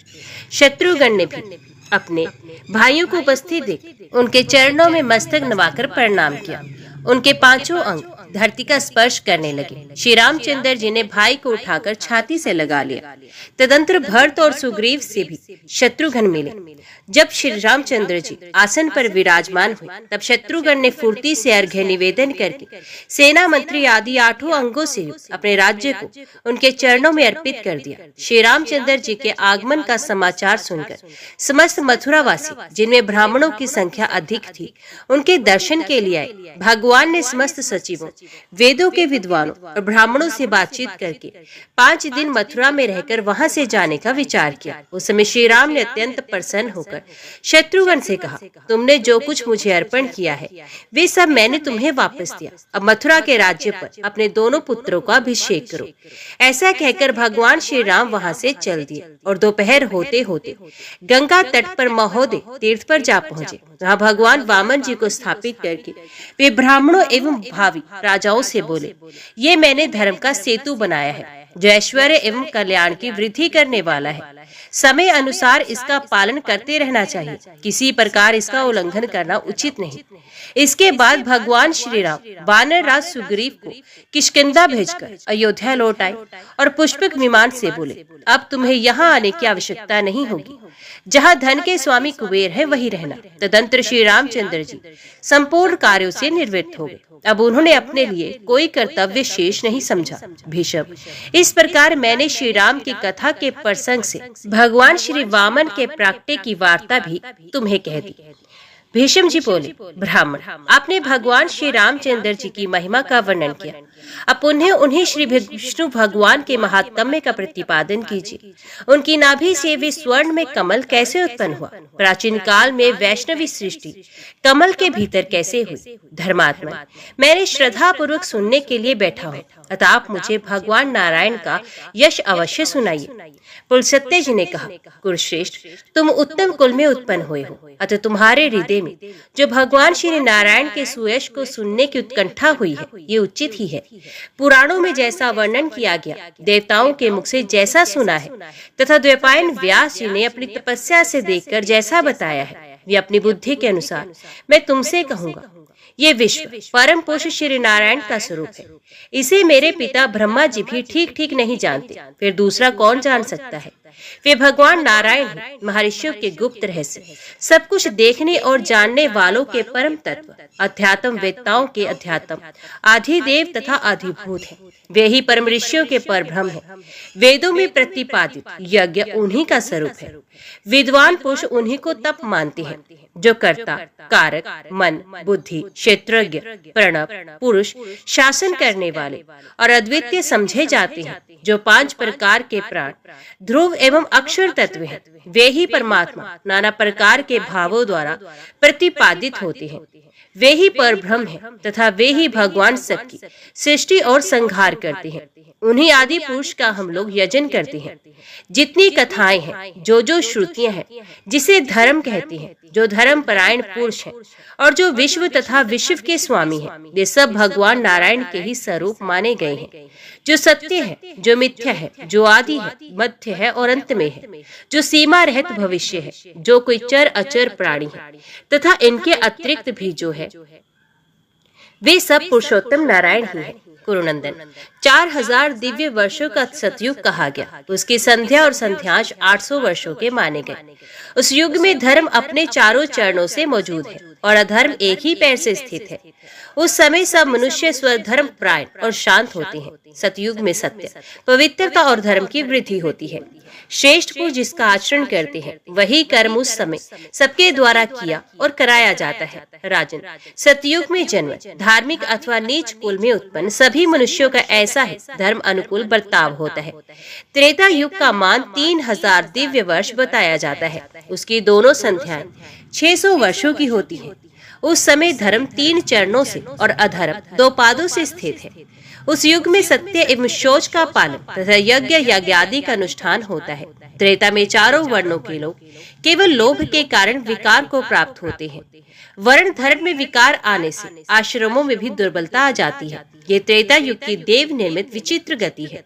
शत्रुघ्न ने भी अपने भाइयों को उपस्थित देख उनके चरणों में मस्तक नवाकर प्रणाम किया। उनके पांचों अंग धरती का स्पर्श करने लगे। श्री रामचंद्र जी ने भाई को उठाकर छाती से लगा लिया। तदंतर भरत और सुग्रीव से भी शत्रुघ्न मिले। जब श्री रामचंद्र जी आसन पर विराजमान हुए, तब शत्रुघ्न ने फुर्ती से अर्घ्य निवेदन करके सेना मंत्री आदि 8 अंगों से अपने राज्य को उनके चरणों में अर्पित कर दिया। श्री रामचंद्र जी के आगमन का समाचार सुनकर समस्त मथुरावासी, जिनमें ब्राह्मणों की संख्या अधिक थी, उनके दर्शन के लिए आए। भगवान ने समस्त सचिवों, वेदों के विद्वानों और ब्राह्मणों से बातचीत करके 5 दिन मथुरा में रहकर वहां से जाने का विचार किया। उस समय श्री राम ने अत्यंत प्रसन्न होकर होकर शत्रुघ्न से कहा, तुमने जो कुछ मुझे अर्पण किया है वे सब मैंने तुम्हें वापस दिया। अब मथुरा के राज्य पर अपने दोनों पुत्रों का अभिषेक करो। ऐसा कहकर भगवान श्री राम वहां से चल दिए और दोपहर होते होते गंगा तट पर महोदय तीर्थ पर जा पहुंचे। वहां भगवान वामन जी को स्थापित करके वे ब्राह्मणों एवं भावी राजाओं से बोले, ये मैंने धर्म का सेतु बनाया है जो ऐश्वर्य एवं कल्याण की वृद्धि करने वाला है। समय अनुसार इसका पालन करते रहना चाहिए, किसी प्रकार इसका उल्लंघन करना उचित नहीं। इसके बाद भगवान श्री राम वानर राज सुग्रीव को किष्किंधा भेजकर अयोध्या लौट आए और पुष्पक विमान से बोले, अब तुम्हें यहाँ आने की आवश्यकता नहीं होगी, जहाँ धन के स्वामी कुबेर है वही रहना। तदंतर श्री रामचंद्र जी संपूर्ण कार्यों से निवृत्त हो गए। अब उन्होंने अपने लिए कोई कर्तव्य शेष नहीं समझा। भीष्म, इस प्रकार मैंने श्री राम की कथा के प्रसंग से भगवान श्री वामन के प्राकट्य की वार्ता भी तुम्हें कह दी। भीष्म जी बोले, ब्राह्मण, आपने भगवान श्री रामचंद्र जी की महिमा का वर्णन किया, अब उन्हें श्री विष्णु भगवान के महात्म्य का प्रतिपादन कीजिए। उनकी नाभि से वे स्वर्ण में कमल कैसे उत्पन्न हुआ? प्राचीन काल में वैष्णवी सृष्टि कमल के भीतर कैसे हुई? धर्मात्मा, मैंने श्रद्धा पूर्वक सुनने के लिए बैठा हूँ, अतः आप मुझे भगवान नारायण का यश अवश्य सुनाइए। पुलस्त्य जी ने कहा, कुरुश्रेष्ठ, तुम उत्तम कुल में उत्पन्न हुए हो, अतः तुम्हारे हृदय में जो भगवान श्री नारायण के सुयश को सुनने की उत्कंठा हुई है, ये उचित ही है। पुराणों में जैसा वर्णन किया गया, देवताओं के मुख से जैसा सुना है, तथा द्वैपायन व्यास जी ने अपनी तपस्या से देखकर जैसा बताया है, वे अपनी बुद्धि के अनुसार मैं तुमसे कहूँगा। ये विश्व परम पुरुष श्री नारायण का स्वरूप है। इसे मेरे पिता ब्रह्मा जी भी ठीक ठीक नहीं जानते, फिर दूसरा कौन जान सकता है? वे भगवान नारायण हैं, महर्षियों के गुप्त रहस्य, सब कुछ देखने और जानने वालों के परम तत्व, अध्यात्म वेत्ताओं के अध्यात्म, आधिदेव तथा अधिभूत हैं। वे ही परम ऋषियों के परब्रह्म हैं। वेदों में प्रतिपादित यज्ञ उन्हीं का स्वरूप है। विद्वान पुरुष उन्हीं को तप मानते हैं, जो कर्ता, कारक, मन, बुद्धि, क्षेत्रज्ञ, प्रणव, पुरुष, शासन करने वाले और अद्वितीय समझे जाते हैं, जो 5 प्रकार के प्राण, ध्रुव एवं अक्षर तत्व हैं। वे ही परमात्मा नाना प्रकार के भावों द्वारा प्रतिपादित होते हैं। वे ही परब्रह्म हैं तथा वे ही भगवान सबकी सृष्टि और संहार करते हैं। उन्हीं आदि पुरुष का हम लोग यजन करते हैं। जितनी कथाएं हैं, जो श्रुतियां हैं, जिसे धर्म कहते हैं, जो धर्म परायण पुरुष हैं और जो विश्व तथा विश्व के स्वामी हैं, वे सब भगवान नारायण के ही स्वरूप माने गए हैं। जो सत्य है, जो मिथ्या है, जो आदि है, मध्य है और अंत में है, जो सीमा रहित भविष्य है, जो कोई चर अचर प्राणी है तथा इनके अतिरिक्त भी जो है, वे सब पुरुषोत्तम नारायण ही है। कुरुनंदन, 4000 दिव्य वर्षों का सतयुग कहा गया। उसकी संध्या और संध्यांश 800 वर्षों के माने गए। उस युग में धर्म अपने चारों चरणों से मौजूद है और अधर्म एक ही पैर से स्थित है। उस समय सब मनुष्य स्वधर्म प्राण और शांत होते हैं। सतयुग में सत्य, पवित्रता और धर्म की वृद्धि होती है। श्रेष्ठ पुरुष जिसका आचरण करते हैं, वही कर्म उस समय सबके द्वारा किया और कराया जाता है। राजन, सतयुग में जन्म धार्मिक अथवा नीच कुल में उत्पन्न सभी मनुष्यों का ऐसा है धर्म अनुकूल बर्ताव होता है। त्रेता युग का मान 3000 दिव्य वर्ष बताया जाता है। उसकी दोनों संध्याएं 600 वर्षों की होती है। उस समय धर्म 3 चरणों से और अधर्म 2 पादों से स्थित है। उस युग में सत्य एवं शौच का पालन तथा यज्ञ यज्ञादि का अनुष्ठान होता है। त्रेता में चारों वर्णों के लोग केवल लोभ के कारण विकार को प्राप्त होते हैं। वर्ण धर्म में विकार आने से आश्रमों में भी दुर्बलता आ जाती है। ये त्रेता युग की देव निर्मित विचित्र गति है।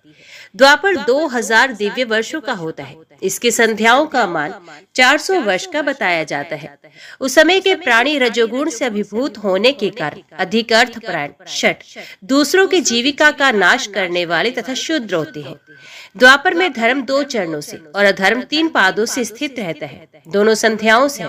द्वापर 2000 दिव्य वर्षों का होता है। इसके संध्याओं का मान 400 वर्ष का बताया जाता है। उस समय के प्राणी रजोगुण से अभिभूत होने के कारण अधिक अर्थपरायण, शठ, दूसरों की जीविका का नाश करने वाले तथा शूद्र होते हैं। द्वापर में धर्म 2 चरणों से और अधर्म 3 पादों से स्थित रहता है। दोनों संध्याओं से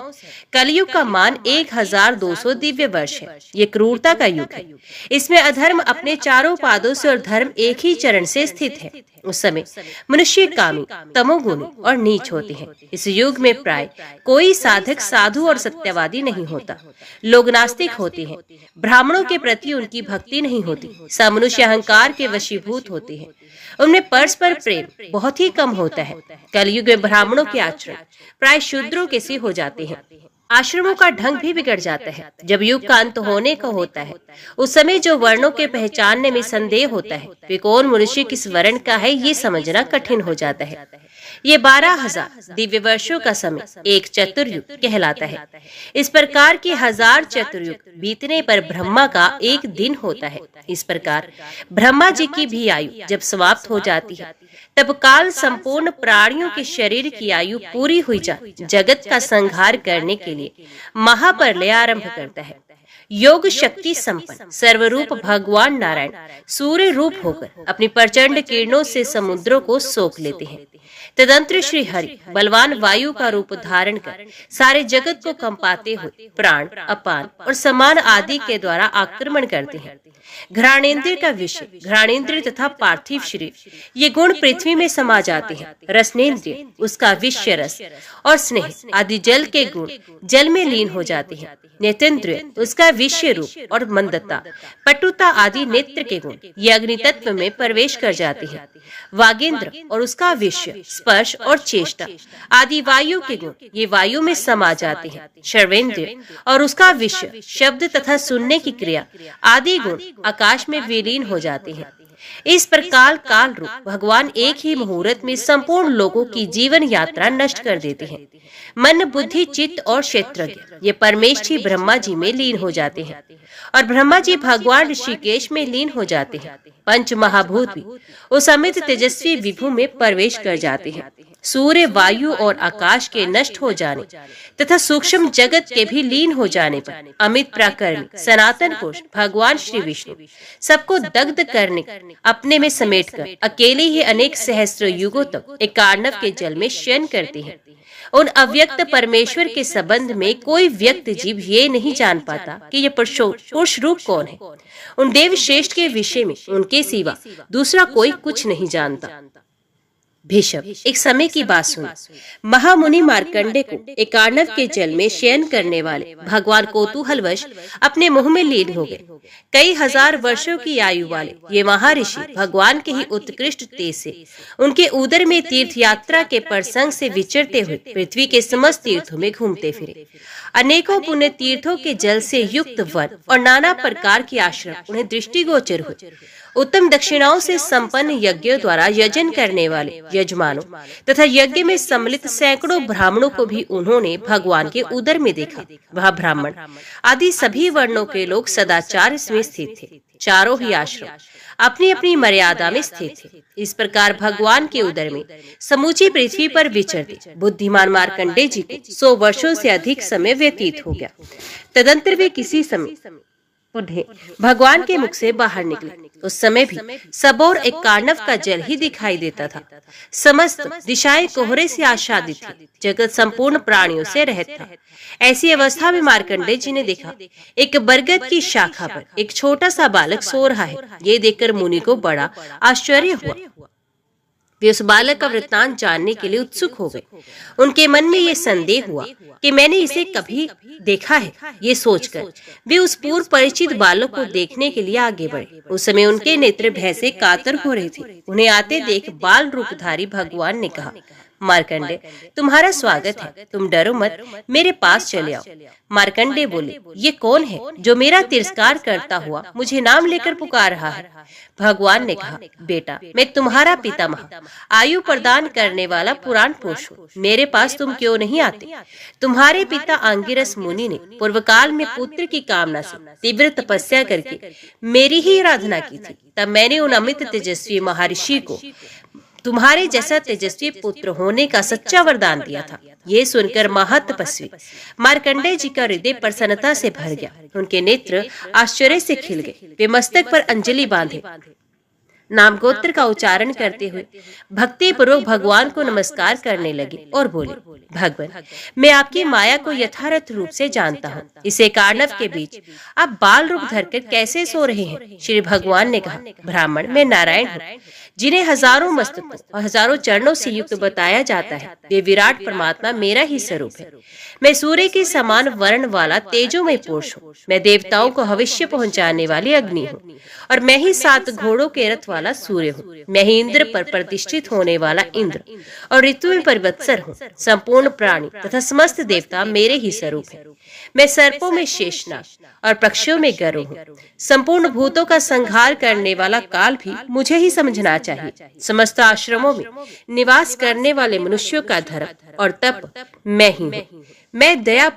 कलयुग का मान 1200 दिव्य वर्ष है। ये क्रूरता का युग है। इसमें अधर्म अपने चारों पादों से और धर्म एक ही चरण से स्थित है। उस समय मनुष्य कामी, तमोगुणी और नीच होते हैं। इस युग में प्राय कोई साधक, साधु और सत्यवादी नहीं होता। लोग नास्तिक होते हैं। ब्राह्मणों के प्रति उनकी भक्ति नहीं होती। सब मनुष्य अहंकार के वशीभूत होते हैं। उनमें परस्पर प्रेम बहुत ही कम होता है। कलयुग में ब्राह्मणों के आचरण प्राय शूद्रों के से हो जाते हैं। आश्रमों का ढंग भी बिगड़ जाता है। जब युग का अंत होने का होता है, उस समय जो वर्णों के पहचानने में संदेह होता है, वे कौन मनुष्य किस वर्ण का है, ये समझना कठिन हो जाता है। ये 12,000 दिव्य वर्षों का समय एक चतुर्युग कहलाता है। इस प्रकार के 1000 चतुर्युग बीतने पर ब्रह्मा का एक दिन होता है। इस प्रकार ब्रह्मा जी की भी आयु जब समाप्त हो जाती है, तब काल संपूर्ण प्राणियों के शरीर की आयु पूरी हुई जाए जगत का संहार करने के लिए महाप्रलय आरंभ करता है। योग शक्ति संपन्न सर्वरूप भगवान नारायण सूर्य रूप होकर अपनी प्रचंड किरणों से समुद्रों को सोख लेते हैं। तदंतर श्री हरि बलवान वायु का रूप धारण कर सारे जगत को कंपाते हुए प्राण, अपान और समान आदि के द्वारा आक्रमण करते हैं। घ्राणेन्द्रिय का विषय घ्राणेन्द्रिय तथा पार्थिव शरीर, ये गुण पृथ्वी में समा जाते हैं। रसनेन्द्रिय उसका विषय रस और स्नेह आदि जल के गुण जल में लीन हो जाते हैं। नेत्रेंद्रिय उसका विषय रूप और मंदता, पटुता आदि नेत्र के गुण ये अग्नि तत्व में प्रवेश कर जाते हैं। वागेंद्र और उसका विषय स्पर्श और चेष्टा आदि वायु के गुण ये वायु में समा जाते हैं। श्रवेंद्रिय और उसका विषय शब्द तथा सुनने की क्रिया आदि गुण आकाश में विलीन हो जाते हैं। इस प्रकार काल रूप भगवान एक ही मुहूर्त में संपूर्ण लोगों की जीवन यात्रा नष्ट कर देते हैं। मन, बुद्धि, चित्त और क्षेत्रज्ञ ये परमेष्ठी ब्रह्मा जी में लीन हो जाते हैं और ब्रह्मा जी भगवान ऋषिकेश में लीन हो जाते हैं। पंच महाभूत भी उस अमित तेजस्वी विभु में प्रवेश कर जाते हैं। सूर्य, वायु और आकाश के नष्ट हो जाने तथा सूक्ष्म जगत के भी लीन हो जाने पर अमित प्राकरणी सनातन पुरुष भगवान श्री विष्णु सबको दग्ध करने अपने में समेटकर अकेले ही अनेक सहस्त्र युगों तक एकार्णव के जल में शयन करते हैं। उन अव्यक्त परमेश्वर के संबंध में कोई व्यक्त जीव ये नहीं जान पाता कि ये पुरुष रूप कौन है। उन देव श्रेष्ठ के विषय में उनके सिवा दूसरा कोई कुछ नहीं जानता। भीष्म एक समय की बात सुनी। महामुनि मार्कंडे को एकार्णव के जल में शयन करने वाले भगवान कौतूहलवश अपने मुंह में लीन हो गए। कई हजार वर्षों की आयु वाले ये महर्षि भगवान के ही उत्कृष्ट तेज से उनके उदर में तीर्थ यात्रा के प्रसंग से विचरते हुए पृथ्वी के समस्त तीर्थों में घूमते फिरे। अनेकों पुण्य तीर्थों के जल से युक्त वन और नाना प्रकार के आश्रम उन्हें दृष्टिगोचर हुए। उत्तम दक्षिणाओं से संपन्न यज्ञों द्वारा यजन करने वाले यजमानों तथा यज्ञ में सम्मिलित सैकड़ों ब्राह्मणों को भी उन्होंने भगवान के उदर में देखा। वह ब्राह्मण आदि सभी वर्णों के लोग सदाचार में स्थित थे। चारों ही आश्रम अपनी अपनी मर्यादा में स्थित थे। इस प्रकार भगवान के उदर में समूची पृथ्वी पर विचरते बुद्धिमान मार्कंडे जी को 100 वर्षों से अधिक समय व्यतीत हो गया। तदंतर वे किसी समय उन्हें भगवान के मुख से बाहर निकले। उस समय भी सबोर एक कार्णव का जल ही दिखाई देता था। समस्त दिशाएं कोहरे से आच्छादित थी। जगत संपूर्ण प्राणियों से रहित था। ऐसी अवस्था में मार्कंडे जी ने देखा एक बरगद की शाखा पर एक छोटा सा बालक सो रहा है। ये देखकर मुनि को बड़ा आश्चर्य हुआ। वे उस बालक का वृत्तांत जानने के लिए उत्सुक हो गए। उनके मन में ये संदेह हुआ कि मैंने इसे कभी देखा है। ये सोचकर वे उस पूर्व परिचित बालक को देखने के लिए आगे बढ़े। उस समय उनके नेत्र भय से कातर हो रहे थे। उन्हें आते देख बाल रूपधारी भगवान ने कहा, मार्कंडे तुम्हारा स्वागत है, तुम डरो मत, मेरे पास चले आओ। मार्कंडे बोले, ये कौन है जो मेरा तिरस्कार करता हुआ मुझे नाम लेकर पुकार रहा है? भगवान ने कहा, बेटा मैं तुम्हारा पितामह, आयु प्रदान करने वाला पुराण पुरुष हूँ। मेरे पास तुम क्यों नहीं आते? तुम्हारे पिता अंगिरस मुनि ने पूर्व काल में पुत्र की कामना से तीव्र तपस्या करके मेरी ही आराधना की थी। तब मैंने उन अमित तेजस्वी महर्षि को तुम्हारे जैसा तेजस्वी पुत्र होने का सच्चा वरदान दिया था। ये सुनकर महातपस्वी मार्कंडे जी का हृदय प्रसन्नता से भर गया। उनके नेत्र आश्चर्य से खिल गए। वे मस्तक पर अंजलि बांधे नामगोत्र का उच्चारण करते हुए भक्ति पूर्वक भगवान को नमस्कार करने लगे और बोले, भगवान, मैं आपकी माया को यथार्थ रूप से जानता हूँ। इसे कार्णव के बीच आप बाल रूप धरकर कैसे सो रहे हैं? श्री भगवान ने कहा, ब्राह्मण, मैं नारायण हूँ, जिन्हें हजारों मस्तकों और हजारों चरणों से युक्त बताया जाता है। वे विराट परमात्मा मेरा ही स्वरूप है। मैं सूर्य के समान वर्ण वाला तेजोमय पुरुष हूँ। मैं देवताओं को भविष्य पहुंचाने वाली अग्नि हूँ और मैं ही 7 घोड़ों के रथ वाला सूर्य हूँ। मैं ही इंद्र पर प्रतिष्ठित होने वाला इंद्र और ऋतु में परिवत्सर हूँ। संपूर्ण प्राणी तथा समस्त देवता मेरे ही स्वरूप है। मैं सर्पों में शेषनाग और पक्षियों में गरुड़ हूँ। संपूर्ण भूतों का संहार करने वाला काल भी मुझे ही समझना चाहिए। समस्त आश्रमों में निवास करने वाले मनुष्यों का धर्म और तप मैं ही हूँ। मैं दया,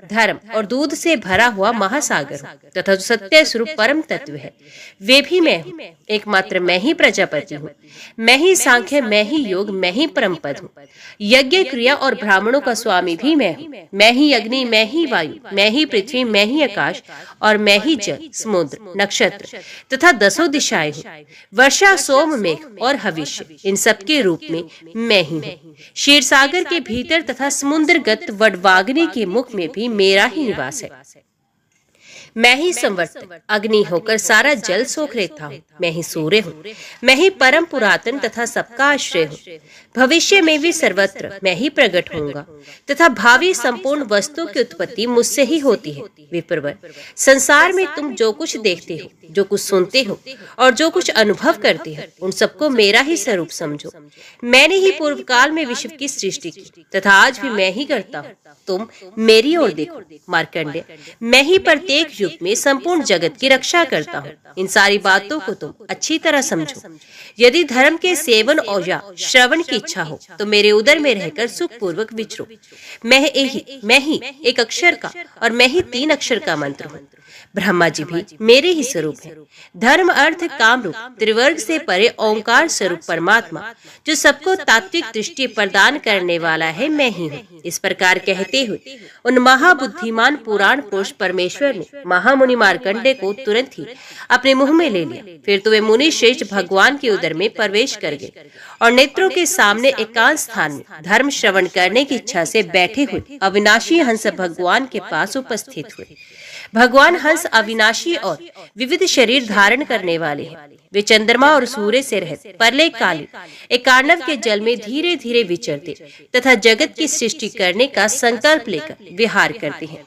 धर्म और दूध से भरा हुआ महासागर हूँ तथा जो सत्य स्वरूप परम तत्व है वे भी मैं हूँ। एकमात्र मैं ही प्रजापति हूँ। मैं ही सांख्य, मैं ही योग, मैं ही परम पद हूँ। यज्ञ क्रिया और ब्राह्मणों का स्वामी भी मैं हूँ। मैं ही अग्नि, मैं ही वायु, मैं ही पृथ्वी, मैं ही आकाश और मैं ही जल, समुद्र, नक्षत्र तथा 10 दिशाएं हूँ। वर्षा, सोम, मेघ और हविष्य, इन सबके रूप में मैं ही हूँ। क्षीर सागर के भीतर तथा समुद्रगत वडवाग्नि के मुख में भी मेरा ही निवास है। मैं ही संवर्तक अग्नि होकर सारा जल सोख लेता हूँ। मैं ही सूर्य हूँ। मैं ही परम पुरातन तथा सबका आश्रय हूँ। भविष्य में भी सर्वत्र मैं ही प्रकट होऊंगा तथा भावी संपूर्ण वस्तु की उत्पत्ति मुझसे ही होती है। विप्रवर, संसार में तुम जो कुछ देखते हो, जो कुछ सुनते हो और जो कुछ अनुभव करते हो, उन सबको मेरा ही स्वरूप समझो। मैंने ही पूर्व काल में विश्व की सृष्टि की तथा आज भी मैं ही करता हूँ। तुम मेरी ओर देखो। मार्कंडेय, मैं ही प्रत्येक युग में संपूर्ण जगत की रक्षा करता हूँ। इन सारी बातों को तुम अच्छी तरह समझो। यदि धर्म के सेवन और या श्रवण की इच्छा हो तो मेरे उदर में रहकर सुख पूर्वक विचरो। मैं ही एक अक्षर का और मैं ही 3 अक्षर का मंत्र हूँ। ब्रह्मा जी भी मेरे ही स्वरूप है। धर्म, अर्थ, काम रूप त्रिवर्ग से परे ओंकार स्वरूप परमात्मा जो सबको तात्विक दृष्टि प्रदान करने वाला है, मैं ही हूँ। इस प्रकार कहते हुए उन महाबुद्धिमान पुराण पुरुष परमेश्वर ने महामुनि मार्कंडेय को तुरंत ही अपने मुंह में ले लिया। फिर तो वे मुनि श्रेष्ठ भगवान के उदर में प्रवेश कर गए और नेत्रों के सामने एकांत स्थान में धर्म श्रवण करने की इच्छा से बैठे हुए अविनाशी हंस भगवान के पास उपस्थित हुए। भगवान हंस अविनाशी और विविध शरीर धारण करने वाले हैं। वे चंद्रमा और सूर्य से रहित प्रलय कालीन एक कार्णव के जल में धीरे धीरे विचरते तथा जगत की सृष्टि करने का संकल्प लेकर विहार करते हैं।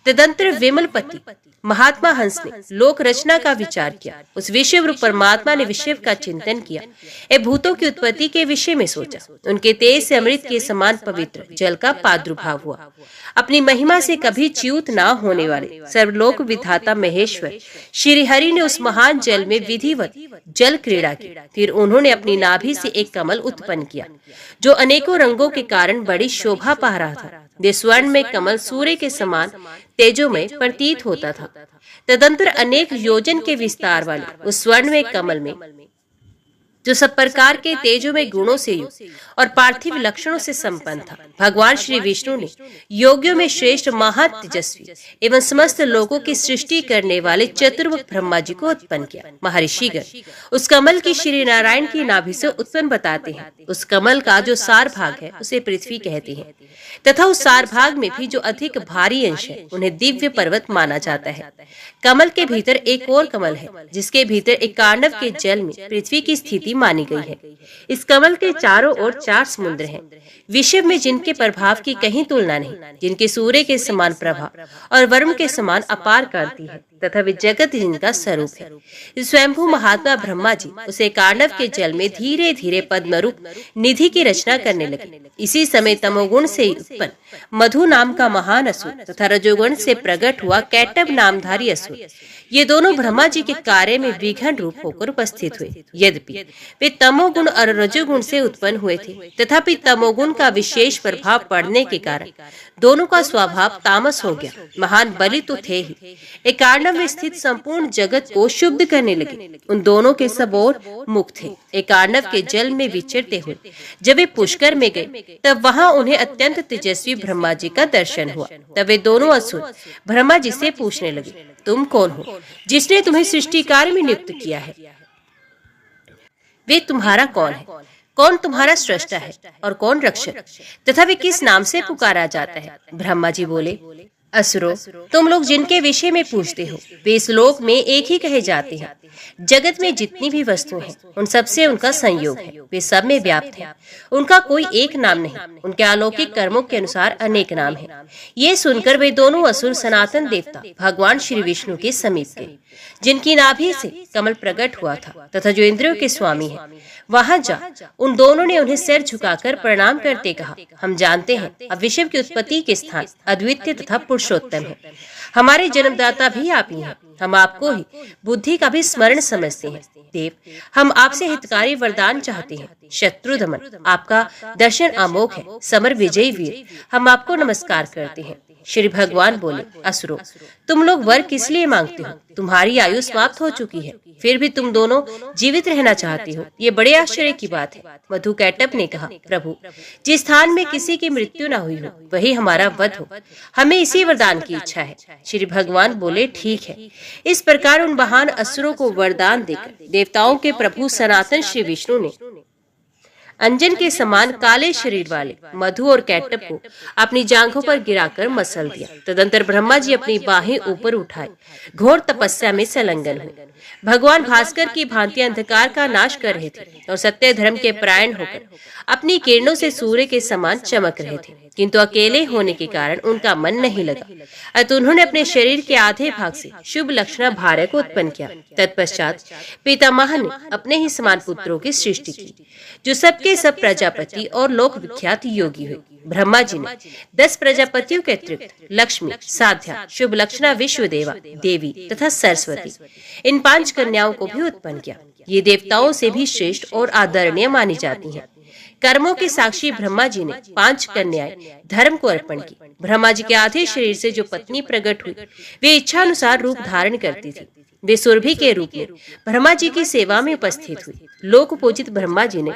तदंतर विमलपति महात्मा हंस ने लोक रचना का विचार किया। उस विश्व रूप परमात्मा ने विश्व का चिंतन किया। ए भूतों की उत्पत्ति के विषय में सोचा। उनके तेज से अमृत के समान पवित्र जल का प्रादुर्भाव हुआ। अपनी महिमा से कभी च्युत न होने वाले सर्वलोक विधाता महेश्वर श्री हरि ने उस महान जल में विधिवत जल क्रीड़ा की। फिर उन्होंने अपनी नाभि से एक कमल उत्पन्न किया जो अनेकों रंगों के कारण बड़ी शोभा पा रहा था। वे स्वर्ण में कमल सूर्य के समान तेजोमय प्रतीत होता था। तदंतर अनेक योजन के विस्तार वाले उस स्वर्ण में कमल में जो सब प्रकार के तेजोमय गुणों से युक्त और पार्थिव लक्षणों से संपन्न था, भगवान श्री विष्णु ने योगियों में श्रेष्ठ महातेजस्वी एवं समस्त लोगों की सृष्टि करने वाले चतुर्मुख ब्रह्मा जी को उत्पन्न किया। महर्षिगण उस कमल की श्री नारायण की नाभि से उत्पन्न बताते हैं। उस कमल का जो सार भाग है उसे पृथ्वी कहते हैं तथा उस सार भाग में भी जो अधिक भारी अंश है उन्हें दिव्य पर्वत माना जाता है। कमल के भीतर एक और कमल है जिसके भीतर एक कार्णव के जल में पृथ्वी की स्थिति मानी गई है। इस कमल के चारों ओर 4 समुद्र हैं, विश्व में जिनके प्रभाव की कहीं तुलना नहीं, जिनके सूर्य के समान प्रभा और वरुण के समान अपार कांति है तथा वे जगत जिनका स्वरूप है। स्वयंभू महात्मा ब्रह्मा जी उसे कार्णव के जल में धीरे धीरे पद्मरूप निधि की रचना करने लगे। इसी समय तमोगुण से उत्पन्न मधु नाम का महान असुर तथा रजोगुण से प्रकट हुआ कैटव नामधारी असुर, ये दोनों ब्रह्मा जी के कार्य में विघ्न रूप होकर उपस्थित हुए। यद्यपि वे तमोगुण और रजोगुण से उत्पन्न हुए थे, तथापि तमोगुण का विशेष प्रभाव पड़ने के कारण दोनों का स्वभाव तामस हो गया। महान बलि तो थे ही, एक कार्णव में स्थित संपूर्ण जगत को शुद्ध करने लगे। उन दोनों के सब ओर मुख थे। एक कार्णव के जल में विचरते हुए जब वे पुष्कर में गए तब वहां उन्हें अत्यंत तेजस्वी ब्रह्मा जी का दर्शन हुआ। तब वे दोनों असुर ब्रह्मा जी से पूछने लगे, तुम कौन हो जिसने तुम्हें सृष्टि कार्य में नियुक्त किया है? वे तुम्हारा कौन है, कौन तुम्हारा सृष्टा है और कौन रक्षक, तथा वे किस नाम से पुकारा जाता है। ब्रह्मा जी बोले, असुरों, तुम लोग जिनके विषय में पूछते हो वे इस लोक में एक ही कहे जाते हैं। जगत में जितनी भी वस्तुएं हैं उन सब से उनका संयोग है, वे सब में व्याप्त है। उनका कोई एक नाम नहीं, उनके अलौकिक कर्मों के अनुसार अनेक नाम है। ये सुनकर वे दोनों असुर सनातन देवता भगवान श्री विष्णु के समीप गए, जिनकी नाभि से कमल प्रकट हुआ था तथा जो इंद्रियों के स्वामी है। वहां जा उन दोनों ने उन्हें सिर झुकाकर प्रणाम करते कहा, हम जानते हैं अब विश्व की उत्पत्ति के स्थान अद्वितीय तथा पुरुषोत्तम है। हमारे जन्मदाता भी आप ही हैं। हम आपको ही बुद्धि का भी स्मरण समझते हैं। देव, हम आपसे हितकारी वरदान चाहते हैं। शत्रु दमन, आपका दर्शन अमोघ है। समर विजयी वीर, हम आपको नमस्कार करते हैं। श्री भगवान बोले, असुरों, तुम लोग वर किस लिए मांगते हो? तुम्हारी आयु समाप्त हो चुकी है, फिर भी तुम दोनों जीवित रहना चाहते हो। ये बड़े आश्चर्य की बात है। मधु कैटभ ने कहा, प्रभु, जिस स्थान में किसी की मृत्यु न हुई हो वही हमारा वध हो, हमें इसी वरदान की इच्छा है। श्री भगवान बोले, ठीक है। इस प्रकार उन महान असुरों को वरदान देकर देवताओं के प्रभु सनातन श्री विष्णु ने अंजन के समान काले शरीर वाले मधु और कैटभ को अपनी जांघों पर गिराकर मसल दिया। तदंतर ब्रह्मा जी अपनी बाहें ऊपर उठाए घोर तपस्या में संलग्न हुए। भगवान भास्कर की भांति अंधकार का नाश कर रहे थे और सत्य धर्म के परायण होकर अपनी किरणों से सूर्य के समान चमक रहे थे, किंतु अकेले होने के कारण उनका मन नहीं लगा। अतः उन्होंने अपने शरीर के आधे भाग से शुभ लक्षणा भार्य को उत्पन्न किया। तत्पश्चात पितामह ने अपने ही समान पुत्रों की सृष्टि की, जो सबके सब प्रजापति और लोक विख्यात योगी हुए। ब्रह्मा जी ने 10 प्रजापतियों के अतिरिक्त लक्ष्मी, साध्या, शुभ लक्षणा, विश्वदेवा, देवी तथा सरस्वती, इन 5 कन्याओं को भी उत्पन्न किया। ये देवताओं से भी श्रेष्ठ और आदरणीय मानी जाती हैं। कर्मों के साक्षी ब्रह्मा जी ने 5 कन्याएं धर्म को अर्पण की। ब्रह्मा जी के आधे शरीर से जो पत्नी प्रकट हुई वे इच्छा अनुसार रूप धारण करती थी। वे सुरभि के रूप में ब्रह्मा जी की सेवा में उपस्थित हुई। लोक पूजित ब्रह्मा जी ने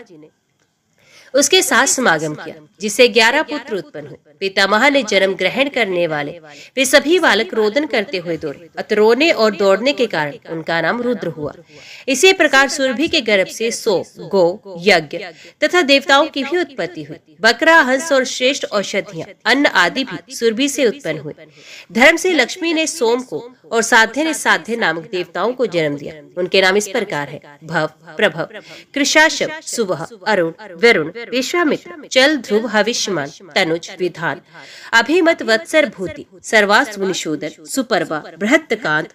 उसके साथ समागम किया, जिससे 11 पुत्र उत्पन्न हुए। पितामह ने जन्म ग्रहण करने वाले वे सभी बालक रोदन करते हुए दौड़े, अतः रोने और दौड़ने के कारण उनका नाम रुद्र हुआ। इसी प्रकार सुरभि के गर्भ से सो, गो, यज्ञ तथा देवताओं की भी उत्पत्ति हुई। बकरा, हंस और श्रेष्ठ औषधियां, अन्न आदि भी सुरभि से उत्पन्न हुए। धर्म से लक्ष्मी ने सोम को और साध्य ने साध्य नामक देवताओं को जन्म दिया। उनके नाम इस प्रकार है, भव, प्रभव, कृशाशव, सुवह, अरुण, वरुण, विश्वामित्र, चल, ध्रुव, हविष्यमान, तनुज, विधान, अभिमत, वत्सर, भूति, सर्वास, मुनिशूदन, सुपर्वा, बृहत्कांत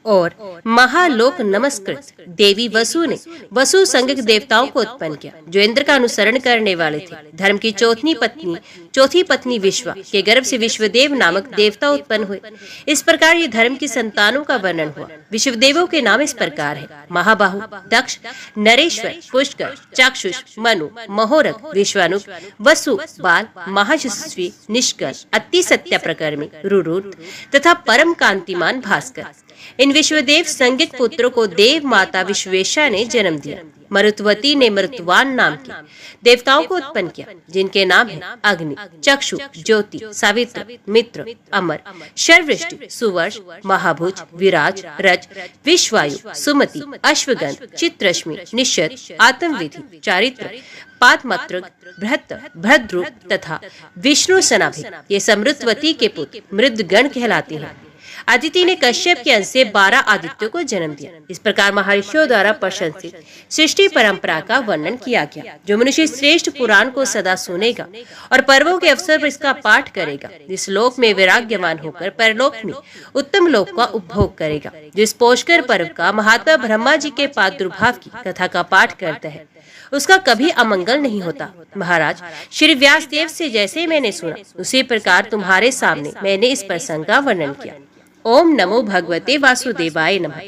और महालोक नमस्कृत देवी वसु ने वसु संज्ञक देवताओं को उत्पन्न किया, जो इंद्र का अनुसरण करने वाले थे। धर्म की चौथी पत्नी विश्वा के गर्भ से विश्वदेव नामक देवता उत्पन्न हुए। इस प्रकार ये धर्म की संतानों का वर्णन हुआ। विश्वदेवों के नाम इस प्रकार है, महाबाहु, दक्ष, नरेश्वर, पुष्कर, चाक्षुष, मनु, महोरग, विश्वानुक, वसु, बाल, महायशस्वी, निष्कल, अति सत्य प्रकर्मी, रुरुत तथा परम कांतिमान भास्कर। इन विश्वदेव संज्ञक पुत्रों को देव माता विश्वेशा ने जन्म दिया। मरुत्वती ने मरुत्वान नाम के देवताओं को उत्पन्न किया, जिनके नाम है अग्नि, चक्षु, ज्योति, सावित्र, मित्र, अमर, शर्वृष्टि, सुवर्ष, महाभुज, विराज, रज, विश्वायु, सुमति, अश्वगंध, चित्रश्मि, निश्चत, आत्मविधि, चारित्र, पादमत्रक, बृहत, भद्रु तथा विष्णु सनाभि। ये समृद्धवती के पुत्र मृदगण कहलाते हैं। अदिति ने कश्यप के अंश से 12 आदित्यों को जन्म दिया। इस प्रकार महर्षियों द्वारा प्रशंसित सृष्टि परंपरा का वर्णन किया गया। जो मनुष्य श्रेष्ठ पुराण को सदा सुनेगा और पर्वों के अवसर पर इसका पाठ करेगा, इस लोक में वैराग्यवान होकर परलोक में उत्तम लोक का उपभोग करेगा। जो इस पोषकर पर्व का महात्मा ब्रह्मा जी के प्रादुर्भाव की कथा का पाठ करता है, उसका कभी अमंगल नहीं होता। महाराज, श्री व्यास देव से जैसे मैंने सुना, उसी प्रकार तुम्हारे सामने मैंने इस प्रसंग का वर्णन किया। ओम नमो भगवते वासुदेवाय नमः।